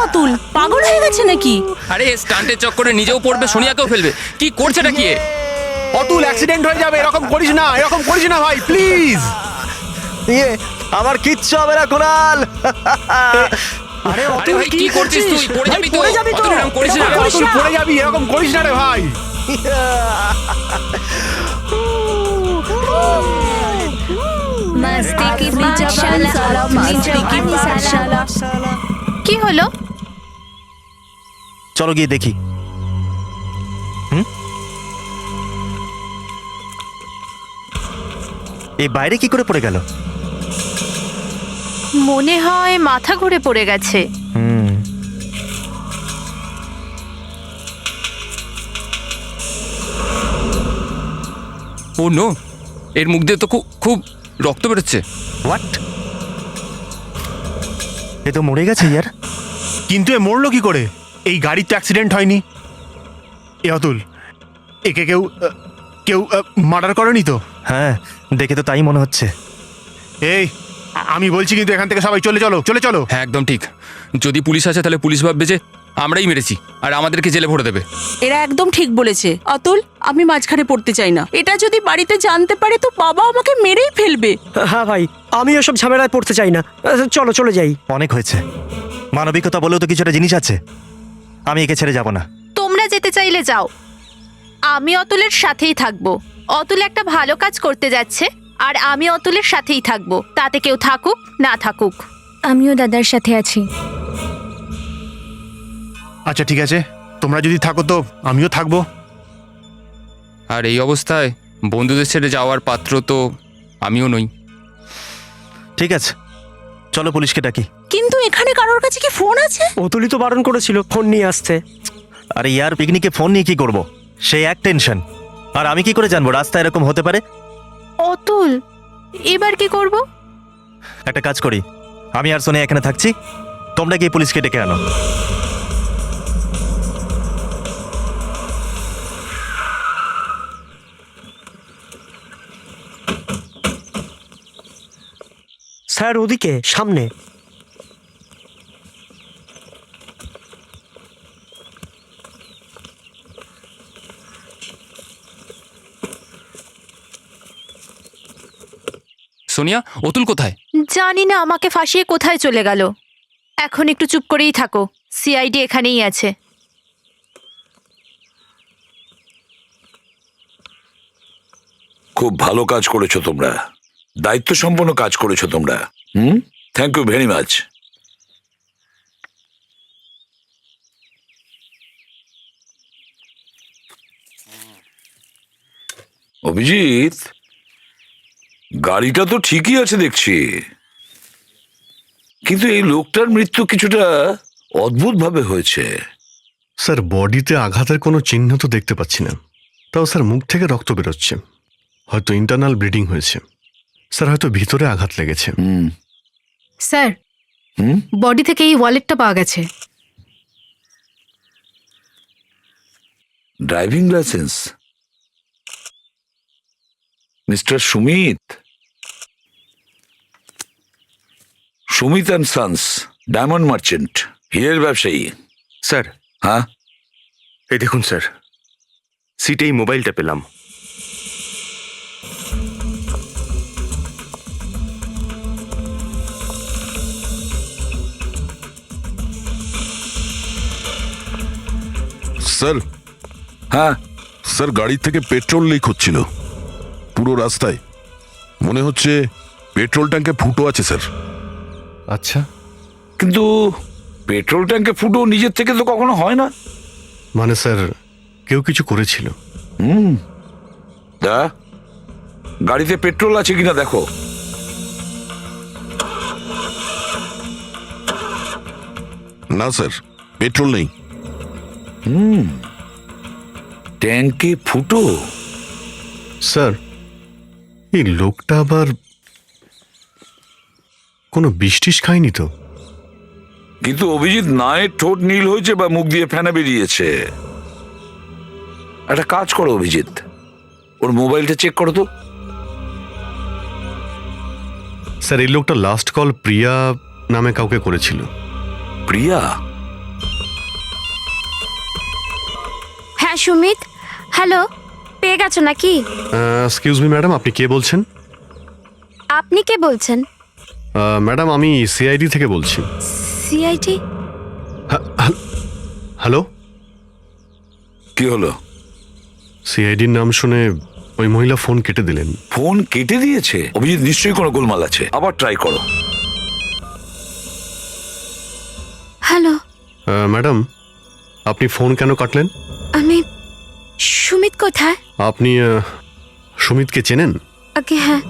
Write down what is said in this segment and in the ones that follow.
অতুল, পাগল হয়ে গেছে নাকি? আরে স্টান্টের চক্করে নিজেও পড়বে, সোনিয়াকেও ফেলবে। কি করছেটা কি? অতুল অ্যাক্সিডেন্ট হয়ে যাবে, এরকম করিস না, এরকম করিস না ভাই, প্লিজ। আমার কিচ্ছু হবে না কুনাল। আরে ভাই কি করছিস তুই? পড়ে যাবি তো। অতুল এরকম করিস না। অতুল পড়ে যাবি, এরকম করিস না রে ভাই। मस्ती की पाठशाला, मस्ती की पाठशाला। কি হলো? চলো গিয়ে দেখি। এই বাইরে কি করে পড়ে গেল? মনে হয় মাথা ঘুরে পড়ে গেছে। ও নো, এর মুখ দিয়ে তো খুব রক্ত বেরোচ্ছে। হোয়াট? এ তো মরে গেছে ইয়ার। কিন্তু এ মরলো কি করে? এই গাড়ির তো অ্যাক্সিডেন্ট হয়নি। এ অতুল, একে কেউ মার্ডার করেনি তো? হ্যাঁ, দেখে তো তাই মনে হচ্ছে। এই আমি বলছি কিন্তু এখান থেকে সবাই চলে চলো, চলে চলো। হ্যাঁ একদম ঠিক। যদি পুলিশ আসে তাহলে পুলিশ ভাববে যে আমরাই মেরেছি আর আমাদেরকে জেলে ভরে দেবে। এরা একদম ঠিক বলেছে অতুল, আমি মাঝখানে পড়তে চাই না। এটা যদি বাড়িতে জানতে পারে তো বাবা আমাকে মেরেই ফেলবে। হ্যাঁ ভাই, আমি ওসব ঝামেলায় পড়তে চাই না। চলো চলে যাই। অনেক হয়েছে। মানবিকতা বলেও তো কিছুটা জিনিস আছে। আমি একে ছেড়ে যাব না। তোমরা যেতে চাইলে যাও, আমি অতুলের সাথেই থাকবো। অতুল একটা ভালো কাজ করতে যাচ্ছে আর আমি অতুলের সাথেই থাকবো, তাতে কেউ থাকুক না থাকুক। আমিও দাদার সাথে আছি। আচ্ছা ঠিক আছে, তোমরা যদি থাকো তো আমিও থাকবো। আর এই অবস্থায় বন্ধুদের ছেড়ে যাওয়ার পাত্র তো আমিও নই। ঠিক আছে, চলো পুলিশকে ডাকি। কিন্তু এখানে কারোর কাছে কি ফোন আছে? অতুলই তো বারণ করেছিল ফোন নিয়ে আসতে। আরে ইয়ার, পিকনিকে ফোন নিয়ে কি করব? সে এক টেনশন। আর আমি কি করে জানবো রাস্তা এরকম হতে পারে? অতুল, এবার কি করব? একটা কাজ করি, আমি আর সোনিয়া এখানে থাকছি, তোমরা গিয়ে পুলিশকে ডেকে আনো। স্যার ওদিকে সামনে। সোনিয়া, অতুল কোথায়? জানি না, আমাকে ফাঁসিয়ে কোথায় চলে গেল। এখন একটু চুপ করেই থাকো, সিআইডি এখানেই আছে। খুব ভালো কাজ করেছো তোমরা, দায়িত্ব সম্পন্ন কাজ করেছো তোমরা। Thank you very much. Abhijit, গাড়িটা তো ঠিকই আছে দেখছি, কিন্তু এই লোকটার মৃত্যু কিছুটা অদ্ভুত ভাবে হয়েছে। স্যার, বডিতে আঘাতের কোনো চিহ্ন তো দেখতে পাচ্ছি না। তাও স্যার মুখ থেকে রক্ত বেরোচ্ছে, হয়তো ইন্টারনাল ব্লিডিং হয়েছে। স্যার হয়তো ভিতরে আঘাত লেগেছে। স্যার, বডি থেকে এই ওয়ালেটটা পাওয়া গেছে। Driving licence? Mister Sumit, Sumit and sons, diamond merchant, হীরের ব্যবসায়ী। স্যার, হ্যাঁ এই দেখুন স্যার, সিটেই মোবাইলটা পেলাম। স্যার, হ্যাঁ স্যার গাড়ি থেকে পেট্রোল লিক হচ্ছিল পুরো রাস্তায়। মনে হচ্ছে পেট্রোল ট্যাঙ্কে ফুটো আছে স্যার। আচ্ছা, কিন্তু পেট্রোল ট্যাঙ্কে ফুটো নিজের থেকে তো কখনো হয় না। মানে স্যার কেউ কিছু করেছিল। দা, গাড়িতে পেট্রোল আছে কিনা দেখো। না স্যার, পেট্রোল নেই। ট্যাঙ্কে ফুটো? স্যার, এই লোকটা আবার কোনো বিষ খায়নি তো? কিন্তু অভিজিৎ, নায়ের ঠোঁট নীল হয়েছে বা মুখ দিয়ে ফেনা বেরিয়েছে। একটা কাজ করো অভিজিৎ, ওর মোবাইলটা চেক করো তো। স্যার, এই লোকটা লাস্ট কল প্রিয়া নামে কাউকে করেছিল। প্রিয়া? হ্যাঁ সুমিত, হ্যালো, পেয়ে গেছো নাকি? এক্সকিউজ মি ম্যাডাম, আপনি কে বলছেন? আপনি কে বলছেন? ম্যাডাম আমি সিআইডি থেকে বলছি। সিআইডি? হ্যালো, কি হলো? সিআইডির নাম শুনে ওই মহিলা ফোন কেটে দিলেন। ফোন কেটে দিয়েছে? অভিজিৎ, নিশ্চয়ই কোনো গোলমাল আছে, আবার ট্রাই করো। হ্যালো, ম্যাডাম আপনি ফোন কেন কাটলেন? আমি সুমিত কোথায়? আপনি সুমিতকে চেনেন? ওকে, হ্যাঁ,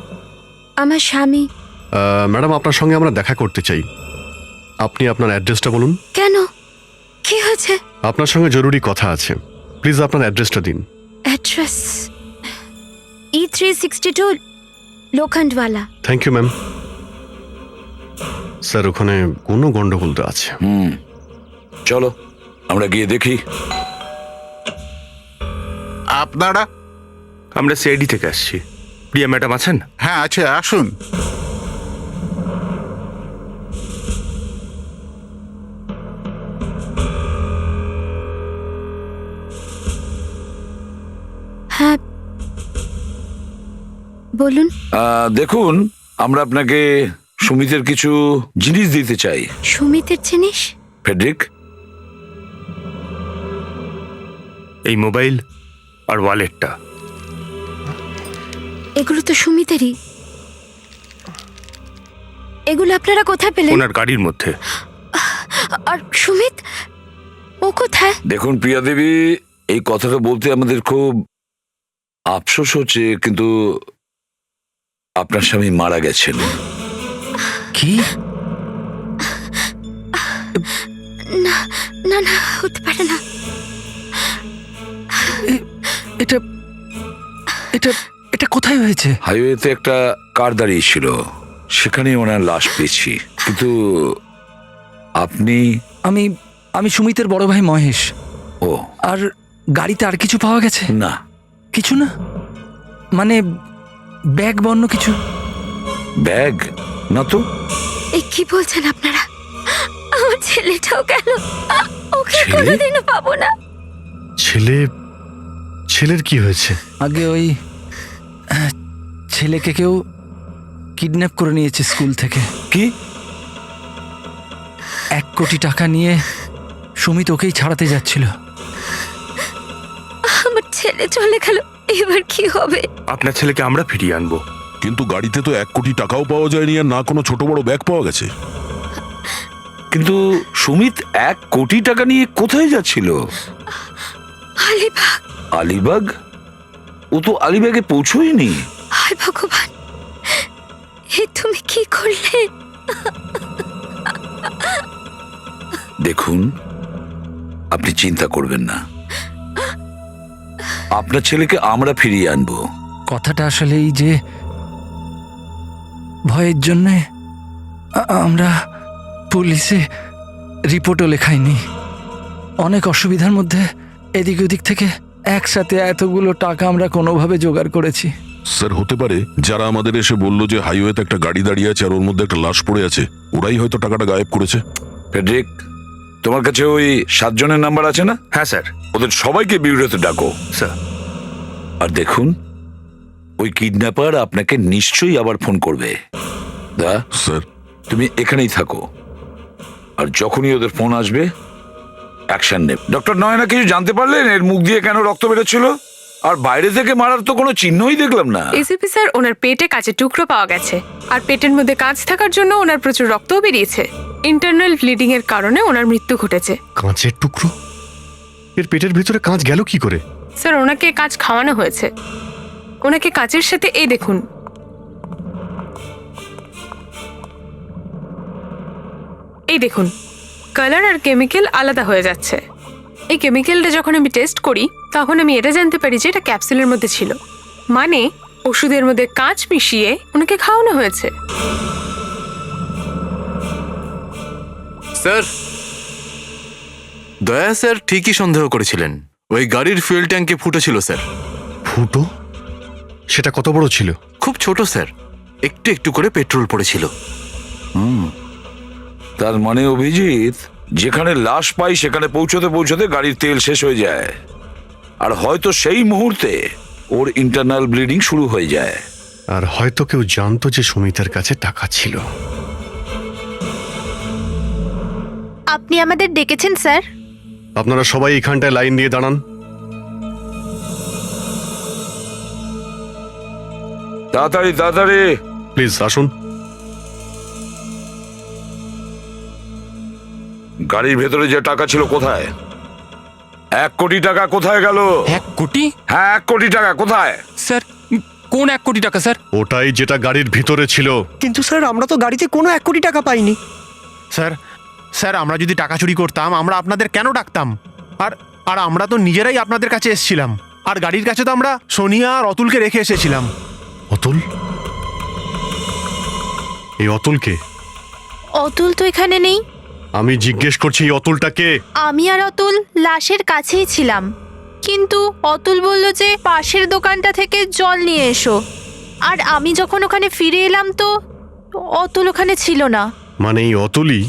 আমার স্বামী। ম্যাডাম আপনার সঙ্গে আমরা দেখা করতে চাই। আপনি আপনার অ্যাড্রেসটা বলুন। কেন, কি হয়েছে? আপনার সঙ্গে জরুরি কথা আছে, প্লিজ আপনার অ্যাড্রেসটা দিন। Address E362 Lokhandwala. Thank you ma'am. Sir ওখানে কোনো গন্ডগোল তো আছে। চলো আমরা গিয়ে দেখি। আপনারা? আমরা সিআইডি থেকে আসছি। প্রিয়া ম্যাডাম আছেন? হ্যাঁ আছে, আসুন। হ্যাঁ বলুন। দেখুন, আমরা আপনাকে সুমিতের কিছু জিনিস দিতে চাই। সুমিতের জিনিস? ফেডরিক, এই মোবাইল আর ওয়ালেটটা। এগুলো তো সুমিতেরই। এগুলো আপনারা কোথায় পেলেন? ওনার গাড়ির মধ্যে। আর সুমিত, ও কোথায়? দেখুন প্রিয়া দেবী, এই কথাটা বলতে আমাদের খুব আফসোস হচ্ছে, কিন্তু আপনার স্বামী মারা গেছেন। কি? না না না, হতে পারে না। এটা এটা এটা কোথায় হয়েছে? হাইওয়েতে একটা কার দাঁড়িয়ে ছিল, সেখানে ওনার লাশ পেয়েছি। কিন্তু আপনি? আমি আমি সুমিতের বড় ভাই মহেশ। ও, আর গাড়িতে আর কিছু পাওয়া গেছে? না। কিছু না মানে ব্যাগ বন্য কিছু? ব্যাগ না তো। এই কি বলছেন আপনারা? আমার ছেলেটাও গেল, ওকে ছেলে? কোনোদিনও পাবো না। ছেলের কি হয়েছে? আগে ওই ছেলেকে কেউ কিডন্যাপ করে নিয়েছে স্কুল থেকে। কি? 1 কোটি টাকা নিয়ে সুমিত ওকেই ছাড়াতে যাচ্ছিল। আমার ছেলে চলে গেল, এবার কি হবে? আপনার ছেলেকে আমরা ফিরিয়ে আনবো। কিন্তু গাড়িতে তো 1 কোটি টাকাও পাওয়া যায়নি, আর না কোনো ছোট বড় ব্যাগ পাওয়া গেছে। কিন্তু সুমিত 1 কোটি টাকা নিয়ে কোথায় যাচ্ছিল? আলিবাগ। আলিবাগ? ও তো আলিবাগে পৌঁছয়নি। হায় ভগবান, এ তুমি কি করলে? দেখুন, আপনি চিন্তা করবেন না, আপনার ছেলেকে আমরা ফিরিয়ে আনবো। কথাটা আসলে এই যে ভয়ের জন্যে আমরা পুলিশে রিপোর্টও লেখাইনি। অনেক অসুবিধার মধ্যে এদিক ওদিক থেকে একসাথে এতগুলো টাকা আমরা কোনোভাবে জোগাড় করেছি। স্যার হতে পারে যারা আমাদের এসে বললো যে হাইওয়েতে একটা গাড়ি দাঁড়িয়ে আছে আর ওর মধ্যে একটা লাশ পড়ে আছে, ওরাই হয়তো টাকাটা গায়েব করেছে। ফেডরিক, তোমার কাছে ওই 7 জনের নাম্বার আছে না? হ্যাঁ স্যার। ওদের সবাইকে বিউরোতে ডাকো। স্যার। আর দেখুন, ওই কিডন্যাপার আপনাকে নিশ্চয়ই আবার ফোন করবে। দা, স্যার। তুমি এখানেই থাকো, আর যখনই ওদের ফোন আসবে অ্যাকশন নেব। ডক্টর নয়না কিছু জানতে পারলেন এর মুখ দিয়ে কেন রক্ত বেরোচ্ছিল? আর বাইরে থেকে মারার তো কোনো চিহ্নই দেখলাম না। এসিপি স্যার, ওনার পেটে কাঁচের টুকরো পাওয়া গেছে, আর পেটের মধ্যে কাঁচ থাকার জন্য ওনার প্রচুর রক্তও বেরিয়েছে। ইন্টারনাল ব্লিডিং এর কারণে ওনার মৃত্যু ঘটেছে। কাঁচের টুকরো? এর পেটের ভিতরে কাঁচ গেল কি করে? স্যার, ওনাকে কাঁচ খাওয়ানো হয়েছে। ওনাকে কাঁচের সাথে এই দেখুন, এই দেখুন, কালার আর কেমিক্যাল আলাদা হয়ে যাচ্ছে। এই কেমিক্যালটা যখন আমি টেস্ট করি তখন আমি এটা জানতে পারি যে এটা ক্যাপসুলের মধ্যে ছিল, মানে ওষুধের মধ্যে কাঁচ মিশিয়ে ওনাকে খাওয়ানো হয়েছে। স্যার, দয়া স্যার ঠিকই সন্দেহ করেছিলেন। ওই গাড়ির ফুয়েল ট্যাঙ্কে ফুটো ছিল স্যার। ফুটো? সেটা কত বড় ছিল? খুব ছোট স্যার, একটু একটু করে পেট্রোল পড়েছিল। তার মানে অভিজিৎ, যেখানে লাশ পাই সেখানে পৌঁছতে পৌঁছতে গাড়ির তেল শেষ হয়ে যায়। আর হয়তো সেই মুহূর্তে ওর ইন্টারনাল ব্লিডিং শুরু হয়ে যায়। আর হয়তো কেউ জানতো যে সুমিতার কাছে টাকা ছিল। আপনি আমাদের ডেকেছেন স্যার? আপনারা সবাই এখানটায় লাইন দিয়ে দাঁড়ান। তাড়াতাড়ি তাড়াতাড়ি। প্লিজ আসুন। গাড়ির ভেতরে যে টাকা ছিল কোথায়? 1 কোটি টাকা কোথায় গেল? 1 কোটি? হ্যাঁ, 1 কোটি টাকা কোথায়? স্যার, কোন 1 কোটি টাকা স্যার? ওটাই যেটা গাড়ির ভিতরে ছিল। কিন্তু স্যার আমরা তো গাড়িতে কোনো 1 কোটি টাকা পাইনি। স্যার স্যার আমরা যদি টাকা চুরি করতাম আমরা আপনাদের কেন ডাকতাম? আর আর আমরা তো নিজেরাই আপনাদের কাছে এসেছিলাম। আর গাড়ির কাছে তো আমরা সোনিয়া আর অতুলকে রেখে এসেছিলাম। অতুল? এই অতুলকে? অতুল তো এখানে নেই। আমি জিজ্ঞেস করছি এই অতুলটাকে। আমি আর অতুল লাশের কাছেই ছিলাম, কিন্তু অতুল বলল যে পাশের দোকানটা থেকে জল নিয়ে এসো। আর আমি যখন ওখানে ফিরে এলাম তো অতুল ওখানে ছিল না। মানে এই অতুলই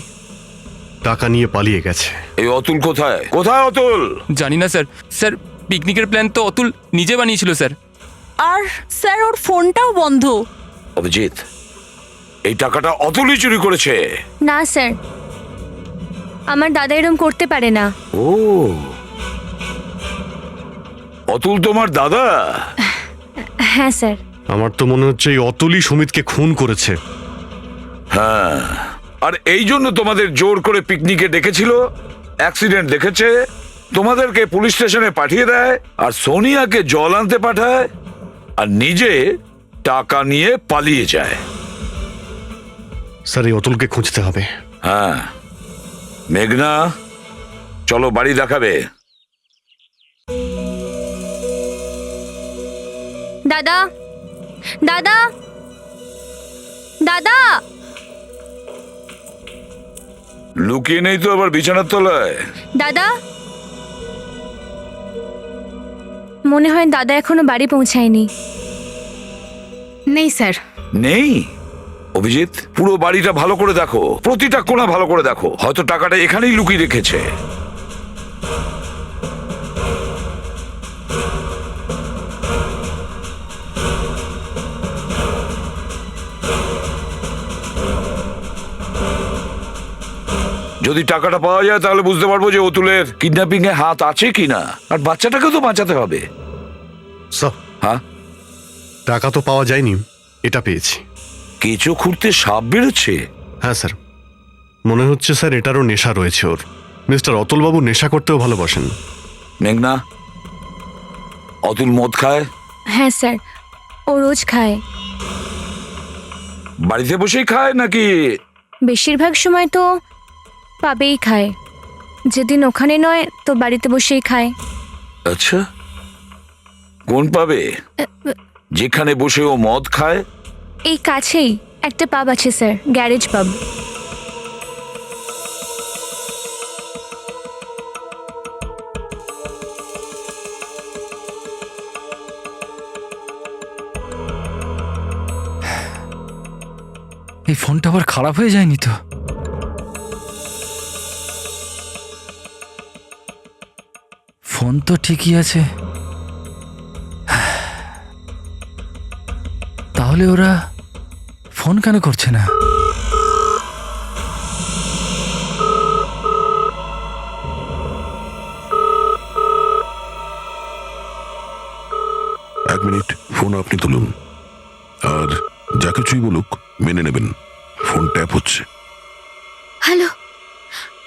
টাকা নিয়ে পালিয়ে গেছে। এই অতুল কোথায়? কোথায় অতুল? জানি না স্যার। স্যার, পিকনিকের প্ল্যান তো অতুল নিজে বানিয়েছিল স্যার। আর স্যার ওর ফোনটাও বন্ধ। অভিজিৎ, এই টাকাটা অতুলই চুরি করেছে। না স্যার, আমার দাদা এরম করতে পারে না। ও, অতুল তোমার দাদা? হ্যাঁ স্যার। আমার তো মনে হচ্ছে এই অতুলই সুমিতকে খুন করেছে। হ্যাঁ, আর এই জন্য তোমাদের জোর করে পিকনিকে ডেকেছিল। অ্যাক্সিডেন্ট দেখেছে, তোমাদেরকে পুলিশ স্টেশনে পাঠিয়ে দেয়, আর সোনিয়াকে জল আনতে পাঠায়, আর নিজে টাকা নিয়ে পালিয়ে যায়। স্যার, এই অতুলকে খুঁজতে হবে। হ্যাঁ, মেঘনা চলো বাড়ি দেখাবে। দাদা, দাদা, দাদা। লুকিয়ে নেই তো আবার বিছানার তলায়? দাদা, মনে হয় দাদা এখনো বাড়ি পৌঁছায়নি। নেই স্যার। নেই? অভিজিৎ, পুরো বাড়িটা ভালো করে দেখো, প্রতিটা কোণা ভালো করে দেখো, হয়তো টাকাটা এখানেই লুকিয়ে রেখেছে। যদি টাকাটা পাওয়া যায় তাহলে বুঝতে পারবো যে অতুলের কিডন্যাপিং এ হাত আছে কিনা, আর বাচ্চাটাকেও তো বাঁচাতে হবে। স্যার, হ্যাঁ, টাকা তো পাওয়া যায়নি, এটা পেয়েছি। কিছু খুঁড়তে সাপ বেরোচ্ছে? হ্যাঁ স্যার, মনে হচ্ছে স্যার এটারও নেশা রয়েছে ওর। মিস্টার অতুলবাবু নেশা করতেও ভালোবাসেন। মেঘনা, অতুল মদ খায়? হ্যাঁ স্যার, ও রোজ খায়। বাড়িতে বসেই খায় নাকি? বেশিরভাগ সময় তো পাবেই খায়, যেদিন ওখানে নয় তো বাড়িতে বসেই খায়। আচ্ছা, কোন পাবে যেখানে বসে ও মদ খায়? এই কাছেই একটা পাব আছে স্যার, গ্যারেজ পাব। এই ফোনটা আবার খারাপ হয়ে যায়নি তো? ফোন তো ঠিকই আছে। তাহলে ওরা ফোন কেন করছে না? এক মিনিট, ফোন আপনি তুলুন, আর যা কিছুই বলুক মেনে নেবেন। ফোন ট্যাপ হচ্ছে। Hello,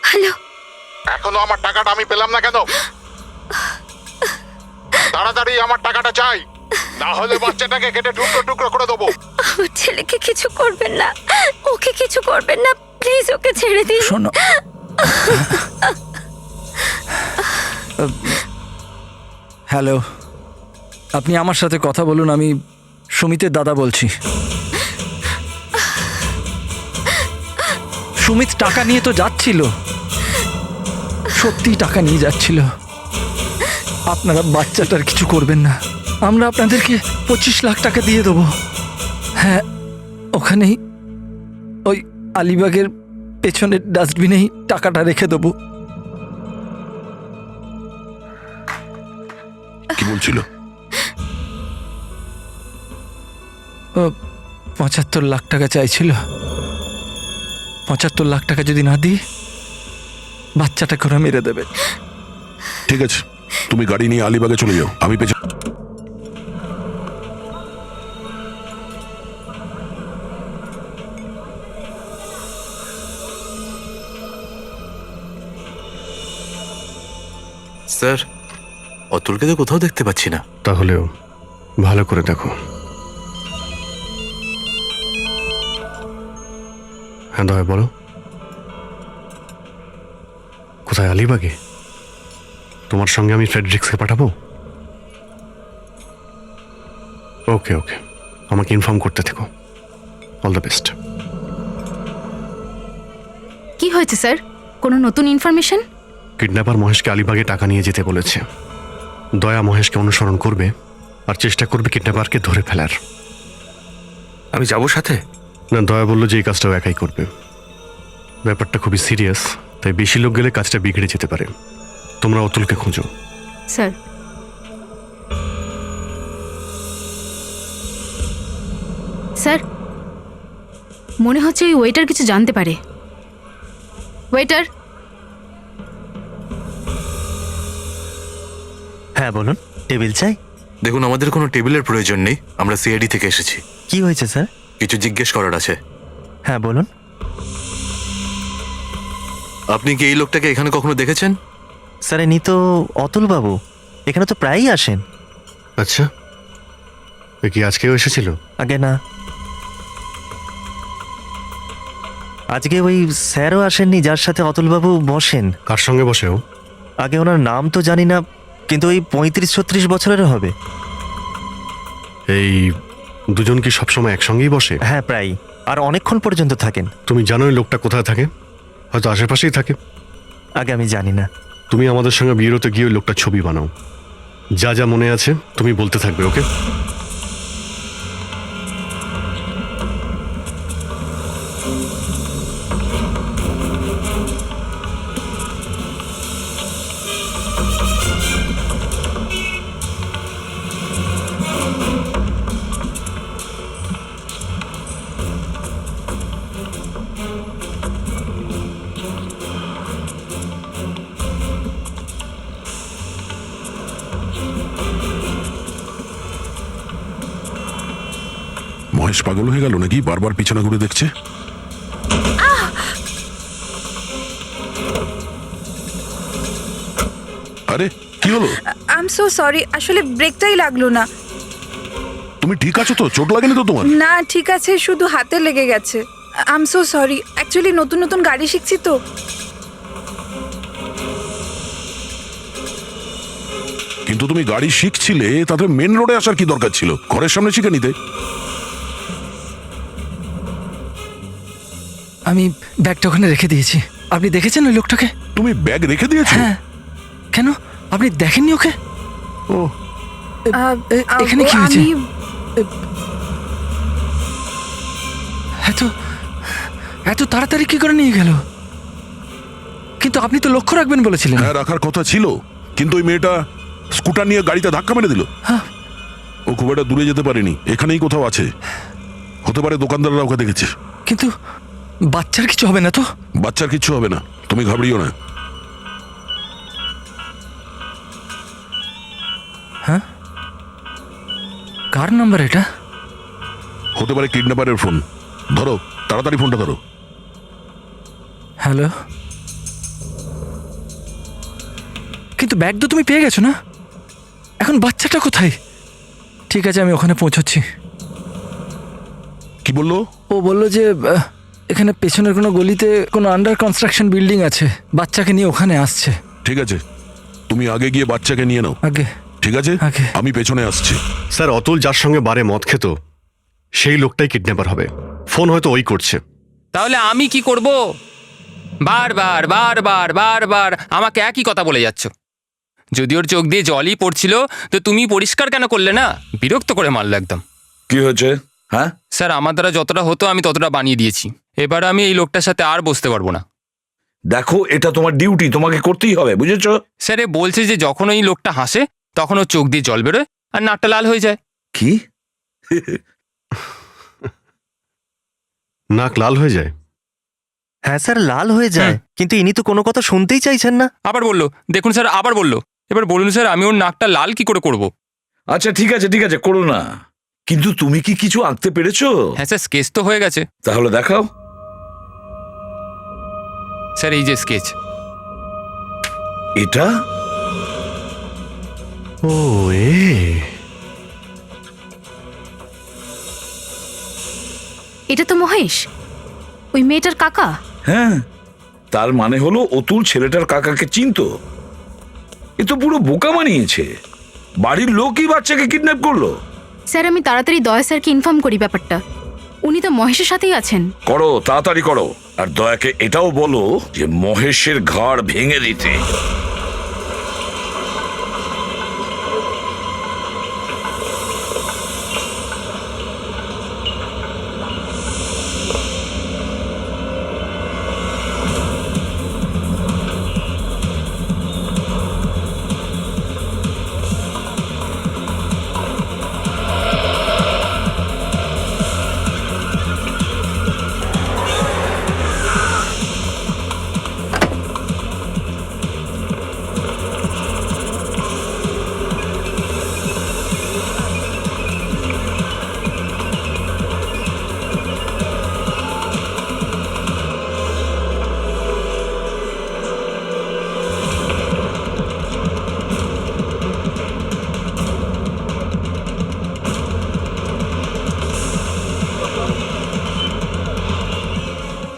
hello. এখনো আমার টাকাটা আমি পেলাম না কেন? তাড়াতাড়ি আমার টাকাটা চাই, না হলে বাচ্চাটাকে কেটে টুকরো টুকরো করে দেবো। আমার ছেলেকে কিছু করবেন না, ওকে কিছু করবেন না, প্লিজ ওকে ছেড়ে দিন। শোনো, হ্যালো, আপনি আমার সাথে কথা বলুন। আমি সুমিতের দাদা বলছি। সুমিত টাকা নিয়ে তো যাচ্ছিল, সত্যি টাকা নিয়ে যাচ্ছিল। আপনারা বাচ্চাটার কিছু করবেন না, আমরা আপনাদেরকে 25 লাখ টাকা দিয়ে দেবো। হ্যাঁ, ওখানেই ওই আলিবাগের পেছনের ডাস্টবিনেই টাকাটা রেখে দেবো। বলছিল? ও 75 লাখ টাকা চাইছিল। 75 লাখ টাকা যদি না দিই, বাচ্চাটাকে ওরা মেরে দেবে। ঠিক আছে, তুমি গাড়ি নিয়ে আলিবাগে চলে যাও, আমি পেছনে। স্যার, অতুলকে তো কোথাও দেখতে পাচ্ছি না। তাহলেও ভালো করে দেখো। হ্যাঁ দয়া বলো, কোথায়? আলিবাগে? তোমার সঙ্গে আমি ফ্রেডরিক্সকে পাঠাবো? ওকে ওকে, আমাকে ইনফর্ম করতে থেকো। All the best. কি হয়েছে স্যার? কোনো নতুন ইনফরমেশন? কিডন্যাপার মহেশকে আলিবাগে টাকা নিয়ে যেতে বলেছে। দয়া মহেশকে অনুসরণ করবে আর চেষ্টা করবে কিডন্যাপারকে ধরে ফেলার। আমি যাব সাথে? না, দয়া বললো যে এই কাজটাও একাই করবে। ব্যাপারটা খুবই সিরিয়াস, তাই বেশি লোক গেলে কাজটা বিগড়ে যেতে পারে। তোমরা অতুলকে খোঁজো। স্যার, স্যার মনে হচ্ছে ওই ওয়েটার কিছু জানতে পারে। ওয়েটার। হ্যাঁ বলুন, টেবিল চাই? দেখুন, আমাদের কোনো টেবিলের প্রয়োজন নেই, আমরা সিআইডি থেকে এসেছি। কি হয়েছে স্যার? কিছু জিজ্ঞেস করার আছে। হ্যাঁ বলুন। আপনি কি এই লোকটাকে এখানে কখনো দেখেছেন? স্যার ইনি তো অতুল বাবু, এখানে তো প্রায়ই আসেন। আচ্ছা, এ কি আজকেও এসেছিল? আগে না, আজকে ওই স্যারও আসেননি যার সাথে অতুলবাবু বসেন। কার সঙ্গে বসেও? আগে ওনার নাম তো জানি না, কিন্তু ওই 35-36 বছরেরও হবে। এই দুজন কি সবসময় একসঙ্গেই বসে? হ্যাঁ প্রায়, আর অনেকক্ষণ পর্যন্ত থাকেন। তুমি জানো এই লোকটা কোথায় থাকে? হয়তো আশেপাশেই থাকে। আগে আমি জানি না। তুমি আমাদের সঙ্গে বিয়েরোতে গিয়ে ওই লোকটা ছবি বানাও। যা যা মনে আছে তুমি বলতে থাকবে, ওকে? মহেশ পাগল হয়ে গেল নাকি? বারবার পিছনে ঘুরে দেখছে। আরে কি হলো? আই এম সো সরি, আসলে ব্রেকটাই লাগলো না। তুমি ঠিক আছো তো? চোট লাগেনি তো তোমার? না ঠিক আছে, শুধু হাতে লেগে গেছে। I am so sorry, actually নতুন নতুন গাড়ি শিখছি তো। কিন্তু তুমি গাড়ি শিখছিলে, তাতে মেন রোডে আসার কি দরকার ছিল? ঘরের সামনে শিখে নিতে। আমি ব্যাগটা ওখানে রেখে দিয়েছি। আপনি দেখেছেন ওই লোকটাকে? তুমি ব্যাগ রেখে দিয়েছো? হ্যাঁ। কেন, আপনি দেখেননি ওকে? ও, এখানে কি হয়েছে? এত তাড়াতাড়ি কি করে নিয়ে গেল? কিন্তু আপনি তো লক্ষ্য রাখবেন বলেছিলেন। হ্যাঁ রাখার কথা ছিল, কিন্তু ওই মেয়েটা স্কুটার নিয়ে গাড়িতে ধাক্কা মেরে দিল। হ্যাঁ। ও খুব একটা দূরে যেতে পারেনি, এখানেই কোথাও আছে। হতে পারে দোকানদাররা ওকে দেখেছে। কিন্তু বাচ্চার কিছু হবে না তো? বাচ্চার কিছু হবে না, তুমি ঘাবড়িও না। হ্যাঁ, কার নাম্বার এটা? হতে পারে কিডন্যাপারের ফোন। ধরো, তাড়াতাড়ি ফোনটা ধরো। হ্যালো। কিন্তু ব্যাগ তো তুমি পেয়ে গেছো না? এখন বাচ্চাটা কোথায়? ঠিক আছে, আমি ওখানে পৌঁছচ্ছি। কি বললো? ও বললো যে এখানে পেছনের কোনো গলিতে কোনো আন্ডার কনস্ট্রাকশন বিল্ডিং আছে, বাচ্চাকে নিয়ে ওখানে আসছে। ঠিক আছে, তুমি আগে গিয়ে বাচ্চাকে নিয়ে নাও। আগে? ঠিক আছে, আমি পেছনে আসছি। স্যার, অতুল যার সঙ্গে বারে মদ খেত সেই লোকটাই কিডন্যাপার হবে। ফোন হয়তো ওই করছে। তাহলে আমি কি করব? বারবার বারবার বারবার আমাকে একই কথা বলে যাচ্ছ। যদি ওর চোখ দিয়ে জলই পড়ছিল তো তুমি পরিষ্কার কেন করলে না? বিরক্ত করে মারলো একদম। কি হয়েছে? হ্যাঁ স্যার, আমার দ্বারা যতটা হতো আমি ততটা বানিয়ে দিয়েছি। এবার আমি এই লোকটার সাথে আর বসতে পারবো না। দেখো, এটা তোমার ডিউটি, তোমাকে করতেই হবে, বুঝেছো? স্যার, এ বলছে যে যখন ওই লোকটা হাসে তখন ওর চোখ দিয়ে জল বেরোয় আর নাকটা লাল হয়ে যায়। কি? নাক লাল হয়ে যায়? হ্যাঁ স্যার, লাল হয়ে যায়, কিন্তু ইনি তো কোনো কথা শুনতেই চাইছেন না। আবার বললো, দেখুন স্যার আবার বললো। এবার বলুন স্যার, আমি ওর নাকটা লাল কি করে করব? আচ্ছা ঠিক আছে করো না, কিন্তু তুমি কি কিছু আঁকতে পেরেছো? হ্যাঁ স্যার, স্কেচ তো হয়ে গেছে। তাহলে দেখাও। স্যার এই যে স্কেচ। এটা? ও এটা তো মহেশ, ওই মেয়েটার কাকা। হ্যাঁ, তার মানে হলো অতুল ছেলেটার কাকাকে চিনতো। এ তো পুরো বোকা বানিয়েছে। বাড়ির লোকই বাচ্চাকে কিডন্যাপ করলো। স্যার আমি তাড়াতাড়ি দয়া স্যারকে ইনফর্ম করি ব্যাপারটা। উনি তো মহেশের সাথেই আছেন। করো, তাড়াতাড়ি করো। আর দয়াকে এটাও বলো যে মহেশের ঘাড় ভেঙে দিতে।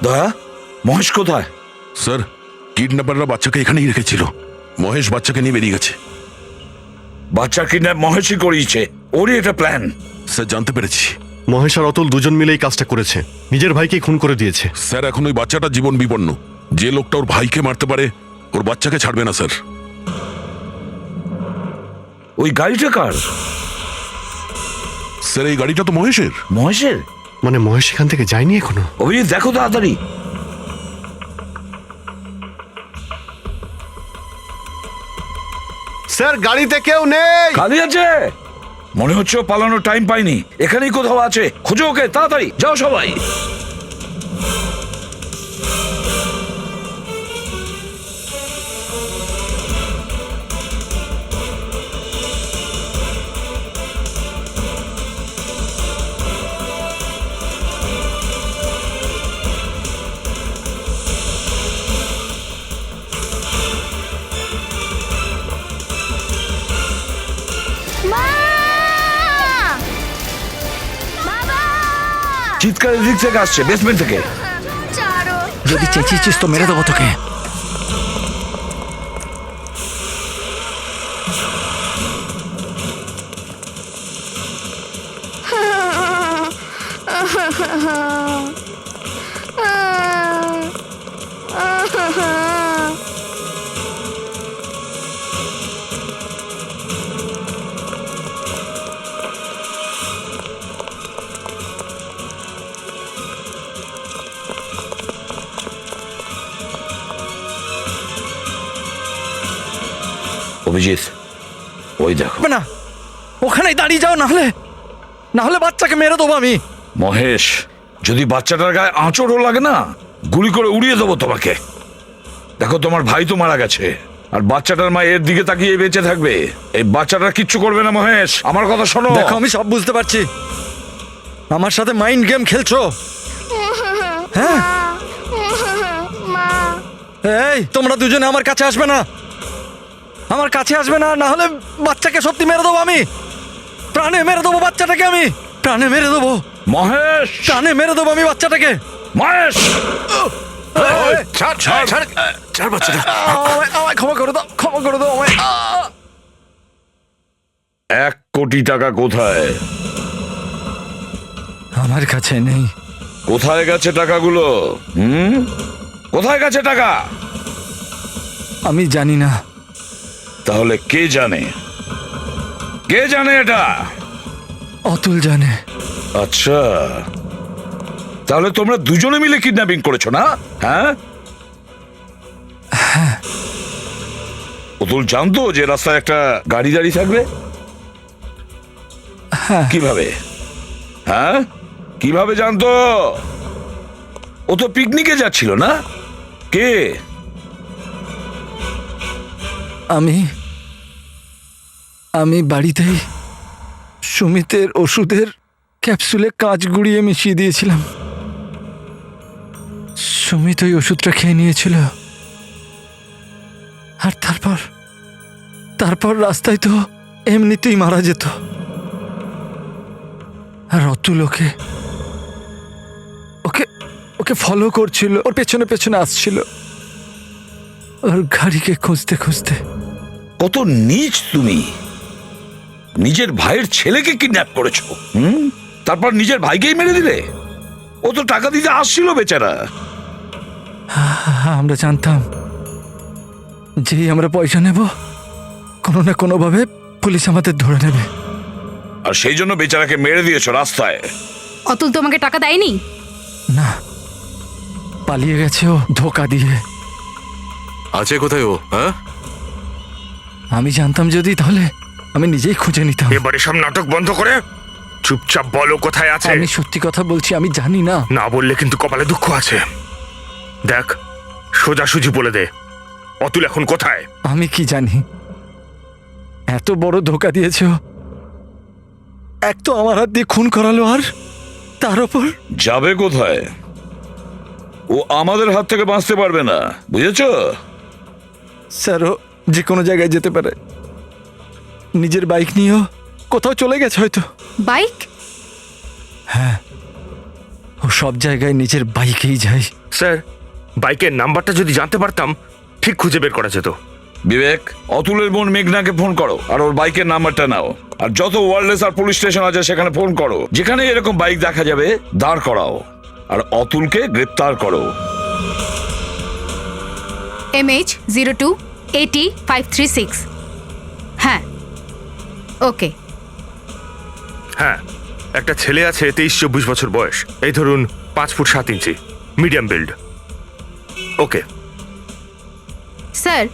দয়া, মহেশ কোথায়? স্যার, কিডন্যাপাররা বাচ্চাকে এখানেই রেখেছিল। মহেশ বাচ্চাকে নিয়ে বেরিয়ে গেছে। বাচ্চা কিডন্যাপ মহেশই করিয়েছে, ওরই এটা প্ল্যান। স্যার জানতে পেরেছি। মহেশ আর অতুল দুজন মিলেই কাজটা করেছে, নিজের ভাইকে খুন করে দিয়েছে। স্যার এখন ওই বাচ্চাটার জীবন বিপন্ন। যে লোকটা ওর ভাইকে মারতে পারে ওর বাচ্চাকে ছাড়বে না স্যার। ওই গাড়িটা কার? স্যার এই গাড়িটা তো মহেশের। মহেশের? মানে মহেশ এখান থেকে যায়নি এখনো? অভিজিৎ দেখো তাড়াতাড়ি। স্যার গাড়িতে কেউ নেই। খালি আছে? মনে হচ্ছে ও পালানোর টাইম পাইনি, এখানেই কোথাও আছে। খোঁজো ওকে, তাড়াতাড়ি যাও সবাই। চিৎকারের দিক থেকে আসছে, বেসমেন্ট থেকে। যদি চেঁচিয়েছিস তো মেরে দেবো তোকে। অভিজিৎ, ওই দেখো না, ওখানেই দাঁড়িয়ে যাও, না হলে বাচ্চাকে মেরে দেবো আমি। মহেশ, যদি বাচ্চাটার গায়ে আঁচড়ও লাগে না, গুলি করে উড়িয়ে দেবো তোমাকে। দেখো তোমার ভাই তো মারা গেছে, আর বাচ্চাটার মা এর দিকে তাকিয়ে বেঁচে থাকবে। এই বাচ্চাটার কিচ্ছু করবে না মহেশ, আমার কথা শোনো। দেখো আমি সব বুঝতে পারছি, আমার সাথে মাইন্ড গেম খেলছো। হ্যাঁ, এই তোমরা দুজনে আমার কাছে আসবে না, আমার কাছে আসবে না, না হলে বাচ্চাকে সত্যি মেরে দেবো আমি। প্রাণে মেরে দেবো বাচ্চাটাকে, আমি প্রাণে মেরে দেবো মহেশ, প্রাণে মেরে দেবো আমি বাচ্চাটাকে। মহেশ, ছাড় বাচ্চাটা। আমায় ক্ষমা করে দাও, ক্ষমা করে দাও আমায়। 1 কোটি টাকা কোথায়? আমার কাছে নেই। কোথায় গেছে টাকাগুলো? কোথায় গেছে টাকা? আমি জানি না। তাহলে কে জানে? কে জানে এটা? অতুল জানে। আচ্ছা, তাহলে তোমরা দুজনে মিলে কিডন্যাপিং করেছো না? হ্যাঁ, অতুল জানতো যে রাস্তায় একটা গাড়ি দাঁড়িয়ে থাকবে? কিভাবে? হ্যাঁ, কিভাবে জানতো? ও তো পিকনিকে যাচ্ছিল না? কে? আমি বাড়িতেই সুমিতের ওষুধের ক্যাপসুলে কাঁচ গুঁড়িয়ে মিশিয়ে দিয়েছিলাম। সুমিত ওই ওষুধটা খেয়ে নিয়েছিল। আর তারপর রাস্তায় তো এমনিতেই মারা যেত। আর অতুল ওকে ফলো করছিল, ওর পেছনে পেছনে আসছিল, ওর গাড়িকে খুঁজতে খুঁজতে। কত নীচ তুমি! নিজের ভাইয়ের ছেলেকে কিডন্যাপ করেছো, তারপর নিজের ভাইকেই মেরে দিলে। ও তো টাকা দিতে আসছিল বেচারা। আমরা জানতাম যেই আমরা পয়সা নেব কোনো না কোনোভাবে পুলিশ আমাদের ধরে নেবে। আর সেই জন্য বেচারাকে মেরে দিয়েছো রাস্তায়। অতুল তোমাকে টাকা দেয়নি? না, পালিয়ে গেছে ও ধোকা দিয়ে। আছে কোথায় ও? হ্যাঁ, আমি জানতাম যদি, তাহলে আমি নিজেই খুঁজে নিতাম। এবারে সব নাটক বন্ধ করে চুপচাপ বলো কোথায় আছে। আমি সত্যি কথা বলছি, আমি জানি না। না বললে কিন্তু কপালে দুঃখ আছে। দেখ, সোজাসুজি বলে দে, অতুল এখন কোথায়? আমি কি জানি? এত বড় ধোকা দিয়েছ। এক তো আমার হাত দিয়ে খুন করালো, আর তার উপর যাবে কোথায়? ও আমাদের হাত থেকে বাঁচতে পারবে না, বুঝেছো? স্যার, ও যে কোনো জায়গায় যেতে পারে। নিজের বাইক নিয়েও কোথাও চলে গেছে হয়তো। বাইক? হ্যাঁ, ও সব জায়গায় নিজের বাইকেই যায়। স্যার, বাইকের নাম্বারটা যদি জানতে পারতাম ঠিক খুঁজে বের করা যেত। বিবেক, অতুলের বোন মেঘনাকে ফোন করো আর ওর বাইকের নাম্বারটা নাও। আর যত ওয়্যারলেস আর পুলিশ স্টেশন আছে সেখানে ফোন করো। যেখানে এরকম বাইক দেখা যাবে দাঁড় করাও আর অতুলকে গ্রেপ্তার করো। MH0280-536। হ্যাঁ, ওকে। হ্যাঁ, একটা ছেলে আছে 23-24 বছর বয়স, এই ধরুন 5 foot 7 inch, medium build. Okay sir,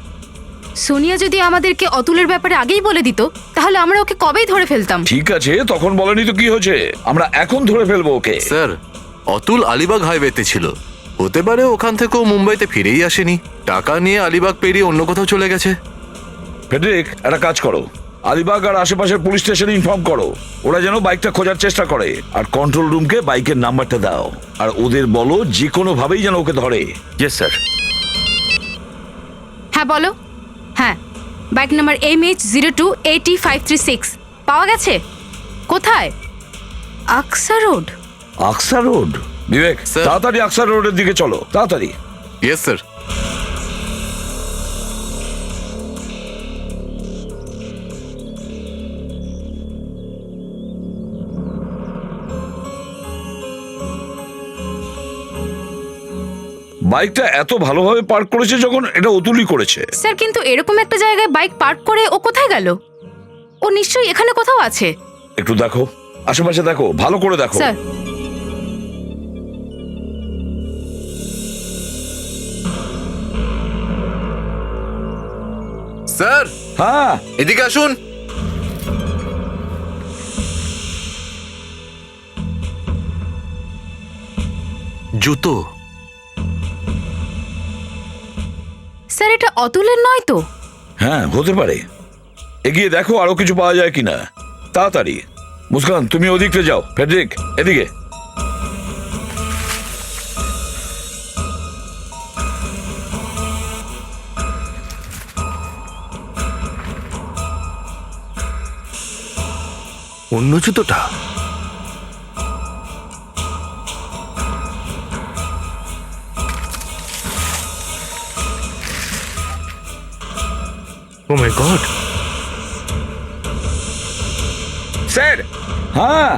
Sonia যদি আমাদেরকে অতুলের ব্যাপারে আগেই বলে দিত তাহলে আমরা ওকে কবেই ধরে ফেলতাম। ঠিক আছে, তখন বলেনি তো কি হয়েছে? আমরা এখন ধরে ফেলবো ওকে। স্যার, অতুল আলিবাগ হাইওয়েতে ছিল, হতে পারে ওখান থেকেও মুম্বাইতে ফিরেই আসেনি, টাকা নিয়ে আলিবাগ পেরিয়ে অন্য কোথাও চলে গেছে। ফেডরিক, একটা কাজ করো, আলিবাগ আর আশেপাশের পুলিশ স্টেশনে ইনফর্ম করো, ওরা যেন বাইকটা খোঁজার চেষ্টা করে। আর কন্ট্রোল রুমকে বাইকের নাম্বারটা দাও আর ওদের বলো যে কোনো ভাবেই যেন ওকে ধরে। Yes sir. হ্যাঁ বলো। হ্যাঁ, বাইক নাম্বার MH0280-536 পাওয়া গেছে। কোথায়? আকসা রোড। আকসা রোড? বিবেক, তাড়াতাড়ি আকসা রোডের দিকে চলো, তাড়াতাড়ি। Yes sir. বাইকটা এত ভালোভাবে পার্ক করেছে যখন, এটা অতুলই করেছে। স্যার, কিন্তু এরকম একটা জায়গায় বাইক পার্ক করে ও কোথায় গেল? ও নিশ্চয়ই এখানে কোথাও আছে। একটু দেখো, আশেপাশে দেখো, ভালো করে দেখো। স্যার, স্যার, হ্যাঁ, এদিকে আসুন। জুতো। স্যার, এটা অতুলের নয় তো? হ্যাঁ, হতে পারে। এগিয়ে দেখো আরো কিছু পাওয়া যায় কিনা, তাড়াতাড়ি। মুস্কান, তুমি ওদিকটা যাও। ফেডরিক, এদিকে। অন্য জুতোটা? ও মাই গড! স্যার, হ্যাঁ,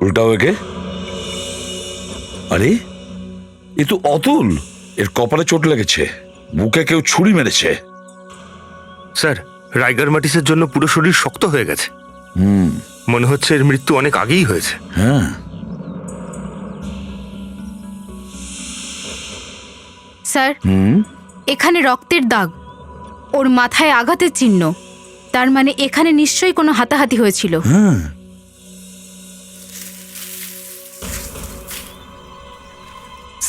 উল্টাও একে। আরে, এ তো অতুল। এর কপালে চোট লেগেছে, বুকে কেউ ছুরি মেরেছে। স্যার, রাইগার মাটিসের জন্য পুরো শরীর শক্ত হয়ে গেছে। মনে হচ্ছে এর মৃত্যু অনেক আগেই হয়েছে। হ্যাঁ, স্যার, এখানে রক্তের দাগ, ওর মাথায় আঘাতের চিহ্ন, তার মানে এখানে নিশ্চয়ই কোনো হাতাহাতি হয়েছিল। হ্যাঁ।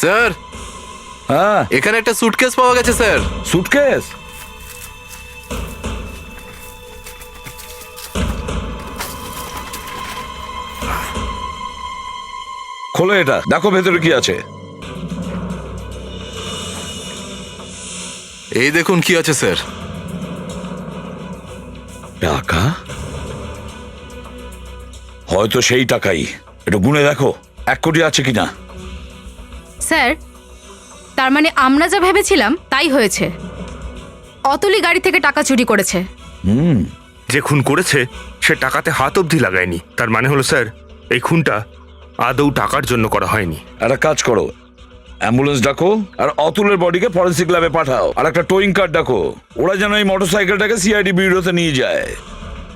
স্যার, হ্যাঁ, এখানে একটা সুটকেস পাওয়া গেছে স্যার। সুটকেস? খোলো এটা, দেখো ভেতরে কি আছে। এই দেখুন কি আছে স্যার। টাকা? হয়তো সেই টাকাই। একটু গুনে দেখো 1 কোটি আছে কিনা। স্যার, তার মানে আমরা যা ভেবেছিলাম তাই হয়েছে। অতুলই গাড়ি থেকে টাকা চুরি করেছে। যে খুন করেছে সে টাকাতে হাত অবধি লাগায়নি। তার মানে হলো স্যার, এই খুনটা আদৌ টাকার জন্য করা হয়নি। একটা কাজ করো, অ্যাম্বুলেন্স ডাকো আর অতুলের বডিকে ফরেন্সিক ল্যাবে পাঠাও, আর একটা টোয়িং কার ডাকো। ওরা যেন এই মোটরসাইকেলটাকে সিআইডি ব্যুরোতে নিয়ে যায়।